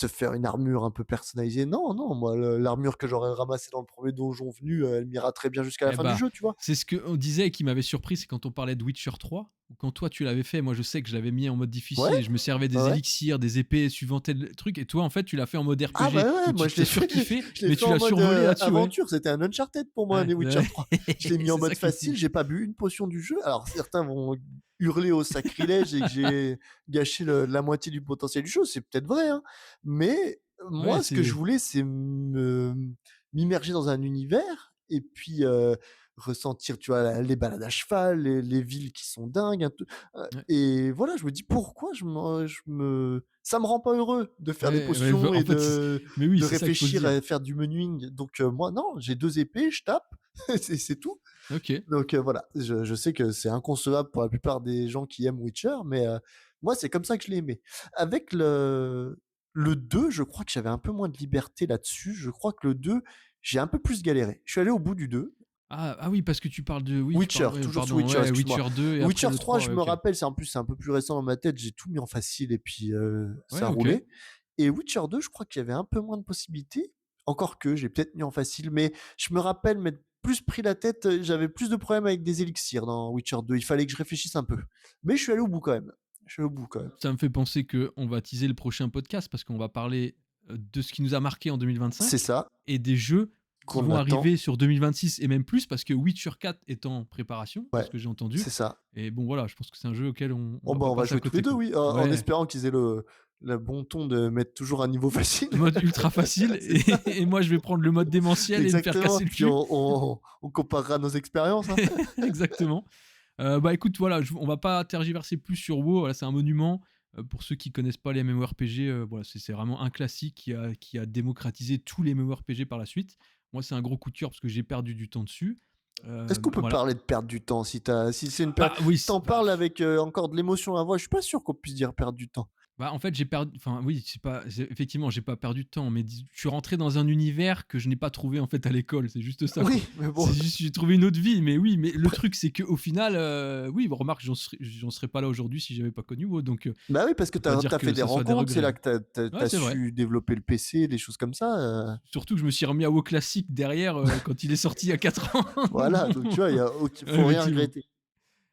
te faire une armure un peu personnalisée. Non, non, moi, l'armure que j'aurais ramassée dans le premier donjon venu, elle m'ira très bien jusqu'à la Eh fin du bah, jeu, tu vois. c'est ce qu'on disait et qui m'avait surpris, c'est quand on parlait de Witcher 3, ou quand toi tu l'avais fait, moi je sais que je l'avais mis en mode Ouais, difficile et je me servais ouais, des ouais. élixirs, des épées suivant tel truc, et toi en fait tu l'as fait en mode Ah bah RPG, ouais, donc moi tu je t'es l'ai fait, surkiffé, je l'ai mais fait tu en l'as mode survolé là-dessus, ouais. aventure. C'était un Uncharted pour moi, Ouais, les Witcher ouais. 3. Je l'ai mis en C'est mode ça qui est facile. fou. J'ai pas bu une potion du jeu. Alors certains vont hurler au sacrilège et que j'ai gâché la moitié du potentiel du jeu. C'est peut-être vrai, hein. Mais Ouais, moi, ce que je c'est voulais, c'est m'immerger dans un univers et puis ressentir, tu vois, les balades à cheval, les villes qui sont dingues, ouais, et voilà, je me dis pourquoi ça me rend pas heureux de faire des ouais, bah, potions en et fait, mais oui, de c'est ça qu'il faut se réfléchir dire. à faire du menuing. Donc moi non, j'ai 2 épées, je tape, c'est tout. OK. Donc voilà, je sais que c'est inconcevable pour la plupart des gens qui aiment Witcher, mais moi c'est comme ça que je l'ai aimé. Avec le 2, je crois que j'avais un peu moins de liberté là-dessus. Je crois que le 2, j'ai un peu plus galéré. Je suis allé au bout du 2. Ah oui, parce que tu parles de oui, tu Witcher, parles ouais, toujours sur pardon, Witcher, ouais, excuse-moi. Witcher 2 et après Witcher le 3, 3, je ouais, me OK. rappelle, c'est en plus c'est un peu plus récent dans ma tête, j'ai tout mis en facile et puis Ouais, ça OK. roulait. Et Witcher 2, je crois qu'il y avait un peu moins de possibilités. Encore que j'ai peut-être mis en facile, mais je me rappelle m'être plus pris la tête, j'avais plus de problèmes avec des élixirs dans Witcher 2. Il fallait que je réfléchisse un peu. Mais je suis allé au bout quand même. Je suis allé au bout quand même. Ça me fait penser qu'on va teaser le prochain podcast parce qu'on va parler de ce qui nous a marqué en C'est 2025 ça et des jeux qui qu'on vont attend. arriver sur 2026 et même plus parce que Witcher 4 est en préparation, de Ouais, ce que j'ai entendu. c'est ça. Et bon, voilà, je pense que c'est un jeu auquel on Oh va bah pas on va passer à jouer tous les côté, deux, quoi. oui, en Ouais, espérant qu'ils aient le bon ton de mettre toujours un niveau facile. mode ultra facile C'est ça. et moi je vais prendre le mode démentiel et me faire Exactement, casser le puis cul. on comparera nos expériences, hein. Exactement. Bah écoute, voilà, on va pas tergiverser plus sur WoW. Voilà, c'est un monument. Pour ceux qui connaissent pas les MMORPG, voilà, c'est vraiment un classique qui a démocratisé tous les MMORPG par la suite. Moi, c'est un gros coup de cœur parce que j'ai perdu du temps dessus. Est-ce qu'on peut Voilà. parler de perdre du temps si c'est une Bah oui, si tu bah, parles avec, encore de l'émotion à la voix, je suis pas sûr qu'on puisse dire perdre du temps. bah, en fait, j'ai perdu. Enfin, oui, effectivement, j'ai pas perdu de temps, mais je suis rentré dans un univers que je n'ai pas trouvé en fait à l'école. C'est juste ça, quoi. Oui, mais bon, C'est juste, j'ai trouvé une autre vie, mais oui, mais le truc, c'est qu'au final, oui, bah, remarque, j'en serais pas là aujourd'hui si j'avais pas connu WoW, donc bah oui, parce que faut pas dire tu que fait des ça soit des rencontres, c'est regrets, là hein. que tu Ouais, as c'est vrai. su développer le PC, des choses comme ça, Surtout que je me suis remis à WoW classique derrière quand il est sorti il y a 4 ans. Donc voilà, bon, donc tu vois, il y a auc ouais, faut rien effectivement. regretter.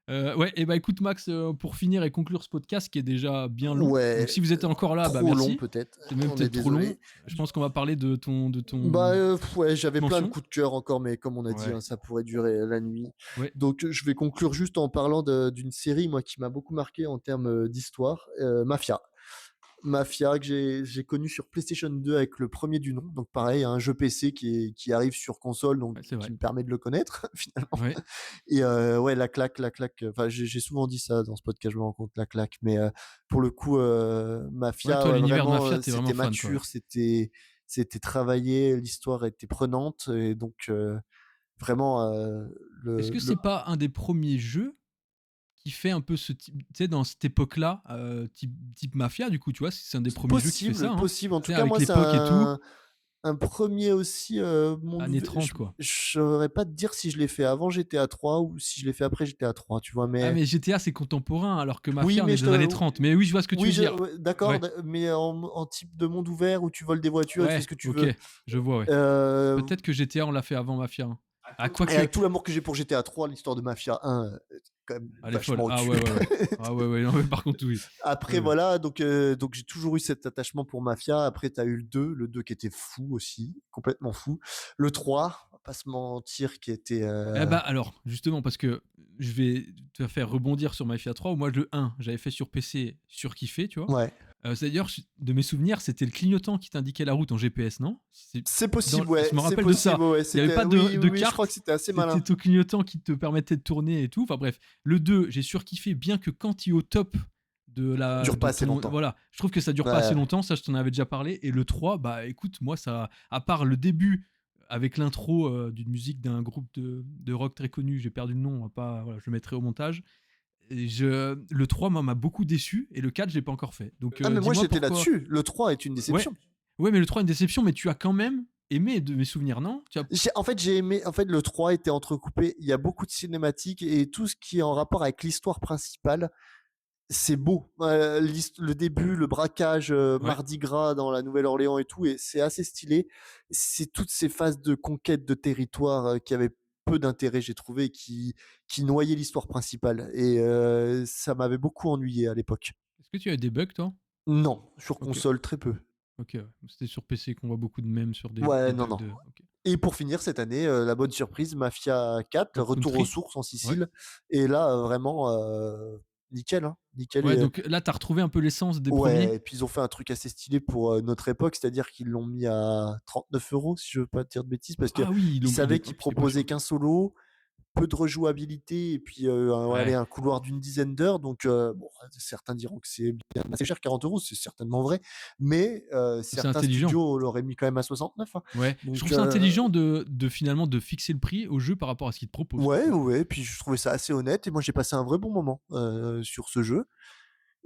Ouais, et bah écoute, Max, pour finir et conclure ce podcast qui est déjà bien long. Donc Ouais, si vous êtes encore là, bah trop long merci. peut-être, C'est même on est peut-être trop long. désolé. Je pense qu'on va parler de ton Bah, ouais, j'avais plein de mention. coups de cœur encore, mais comme on a dit, Ouais, hein, ça pourrait durer la nuit. ouais, Donc, je vais conclure juste en parlant d'une série, moi, qui m'a beaucoup marqué en termes d'histoire, Mafia. Mafia que j'ai connu sur PlayStation 2 avec le premier du nom. Donc pareil, un jeu PC qui arrive sur console, donc ouais, c'est qui vrai. me permet de le connaître finalement. Ouais. Et ouais, la claque. Enfin, j'ai souvent dit ça dans ce podcast, je me rends compte, la claque. Mais pour le coup, Ouais, Mafia, toi, ouais, l'univers de vraiment, Mafia, t'es vraiment c'était fan, quoi. mature, c'était travaillé, l'histoire était prenante, et donc vraiment Est-ce que le c'est pas un des premiers jeux qui fait un peu ce type, tu sais, dans cette époque-là, type Mafia, du coup, tu vois? C'est un des premiers jeux qui fait ça, possible, hein? possible. En tout Tu sais, cas, avec moi, c'est l'époque et tout, un premier aussi, monde années ouvert. 30, quoi. Je saurais pas te dire si je l'ai fait avant GTA 3 ou si je l'ai fait après GTA 3, tu vois? Ah, Mais mais GTA, c'est contemporain, alors que oui, Mafia, on mais est je dans les te années 30. Mais oui, je vois ce que tu oui, veux dire. ouais, d'accord, Ouais, mais en type de monde ouvert où tu voles des voitures et tu fais ce ouais, que tu OK, veux. je vois, ouais. Heu Peut-être que GTA, on l'a fait avant Mafia, hein. Ah, et quoique, avec tout l'amour que j'ai pour GTA 3, l'histoire de Mafia 1, est quand même elle est folle. vachement Ah au-dessus. ouais, ouais, ouais. Ah ouais, ouais, non, mais par contre, oui. Après Ouais, ouais. voilà, donc j'ai toujours eu cet attachement pour Mafia. Après tu as eu le 2 qui était fou aussi, complètement fou. Le 3, on va pas se mentir, qui était, Eh bah, alors, justement, parce que je vais te faire rebondir sur Mafia 3, où moi, le 1, j'avais fait sur PC, surkiffé, tu vois? ouais. C'est d'ailleurs, de mes souvenirs, c'était le clignotant qui t'indiquait la route en GPS, non? C'est possible, ouais, Je me c'est rappelle de ça. possible, ouais, Il y avait c'était pas oui, de oui, oui, je crois que carte, c'était assez c'était malin. ton clignotant qui te permettait de tourner et tout. Enfin bref, le 2, j'ai surkiffé, bien que quand tu es au top Dure de pas assez ton longtemps. voilà, je trouve que ça dure Ouais, pas assez ouais. longtemps, ça je t'en avais déjà parlé. Et le 3, bah écoute, moi ça, à part le début avec l'intro d'une musique d'un groupe de rock très connu, j'ai perdu le nom, on va pas, voilà, je le mettrai au montage. Le 3, moi, m'a beaucoup déçu, et le 4, je l'ai pas encore fait. Donc Ah mais moi dis-moi j'étais pourquoi. là-dessus, le 3 est une Ouais, déception. ouais, mais le 3 est une déception, mais tu as quand même aimé de mes souvenirs, non? J'ai aimé, en fait le 3 était entrecoupé, il y a beaucoup de cinématiques et tout ce qui est en rapport avec l'histoire principale, C'est beau, le début, le braquage, Ouais. Mardi Gras dans la Nouvelle-Orléans et tout et c'est assez stylé. C'est toutes ces phases de conquête de territoire, qui avaient peu d'intérêt, j'ai trouvé, qui noyaient l'histoire principale et ça m'avait beaucoup ennuyé à l'époque. Est-ce que tu as des bugs, toi? Non, sur OK, console, très peu. OK, ouais. C'était sur PC qu'on voit beaucoup de mèmes sur des Ouais, non, bugs non de OK. et pour finir cette année, la bonne surprise, Mafia 4, Old retour aux Country? sources en Ouais. Sicile et là, vraiment, nickel, hein, nickel Ouais, et donc là, tu as retrouvé un peu l'essence des ouais premiers. et puis ils ont fait un truc assez stylé pour, notre époque, c'est-à-dire qu'ils l'ont mis à 39 € si je veux pas dire de bêtises, parce qu'ils Ah oui, savaient en qu'ils plus, il est pas cher. proposaient qu'un solo, peu de rejouabilité et puis, Ouais, un couloir d'une dizaine d'heures donc, bon, certains diront que c'est bien assez cher 40 €, c'est certainement vrai, mais, c'est certains intelligent. studios l'auraient mis quand même à 69, hein, Ouais, je trouve donc, ça intelligent de finalement de fixer le prix au jeu par rapport à ce qu'il te propose, ouais, tu vois? ouais, puis je trouvais ça assez honnête et moi j'ai passé un vrai bon moment, sur ce jeu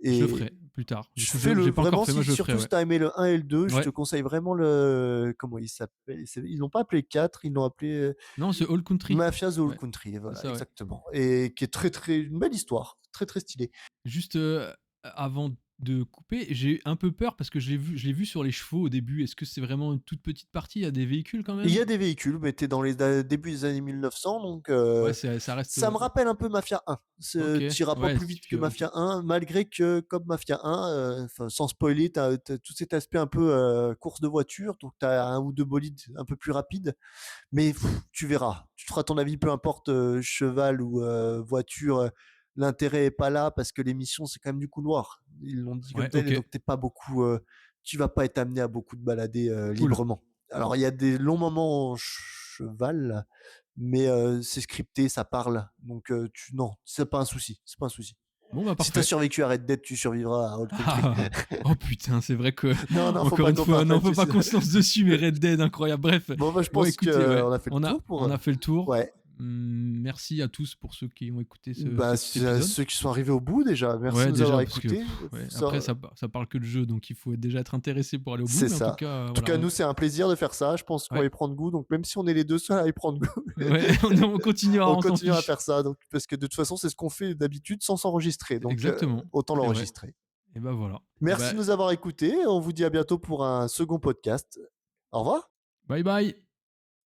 Je le et ferai plus tard. Du je coup, fais le j'ai pas encore vraiment fait, moi si je le ferai, surtout ouais. si tu as aimé le 1 et le 2, je Ouais. te conseille vraiment le comment il s'appelle? Ils l'ont pas appelé 4, ils l'ont appelé, Non, c'est Old Country. Mafia: The Whole Ouais, Country, c'est voilà, ça, ouais. exactement et qui est très, très une belle histoire, très, très stylée. Juste, avant de couper, j'ai un peu peur parce que je l'ai vu sur les chevaux au début. Est-ce que c'est vraiment une toute petite partie? Il y a des véhicules quand Il y même? a des véhicules, mais tu es dans les da débuts des années 1900 donc Ouais, ça reste, ça me rappelle un peu Mafia 1. OK. Tu iras pas Ouais, plus si vite que tu OK. Mafia 1, malgré que comme Mafia 1, enfin sans spoiler, tu as tout cet aspect un peu, course de voiture, donc tu as 1 ou 2 bolides un peu plus rapides. Mais tu verras, tu te feras ton avis, peu importe, cheval ou voiture, l'intérêt est pas là parce que l'émission c'est quand même du couloir. Ils l'ont dit comme Ouais, tel et OK, donc t'es pas beaucoup, tu vas pas être amené à beaucoup te balader, cool. librement. Alors il y a des longs moments en cheval, mais c'est scripté, ça parle, donc tu non, c'est pas un souci, c'est pas un souci. Bon, bah, Si t'as parfait. survécu à Red Dead, tu survivras à Old Country. Ah! Oh putain, c'est vrai que Non, non, faut encore pas une qu'on fois, non, partage faut pas dessus. qu'on se lance dessus, mais Red Dead, incroyable. Bref, Bon, bah, je bon, pense écoutez, ouais, qu'on a fait le tour pour, on a fait le tour. ouais. Merci à tous pour ceux qui ont écouté Bah, cet épisode. ceux qui sont arrivés au bout déjà, merci de Ouais, nous déjà avoir parce que écoutés. ouais, après Ça ça parle que de jeu, donc il faut déjà être intéressé pour aller au bout, c'est mais en tout ça. cas, En tout voilà, cas, nous, c'est un plaisir de faire ça. Je pense qu'on va ouais, y prendre goût. Donc, même si on est les 2 seuls à y prendre goût, ouais, on continuera, on on s'en continuera à fiche. faire ça. Donc, parce que de toute façon, c'est ce qu'on fait d'habitude sans s'enregistrer. Donc, Exactement, autant c'est vrai. l'enregistrer. Et ben voilà. Et Merci ben de nous avoir écoutés. On vous dit à bientôt pour un second podcast. Au revoir. bye bye.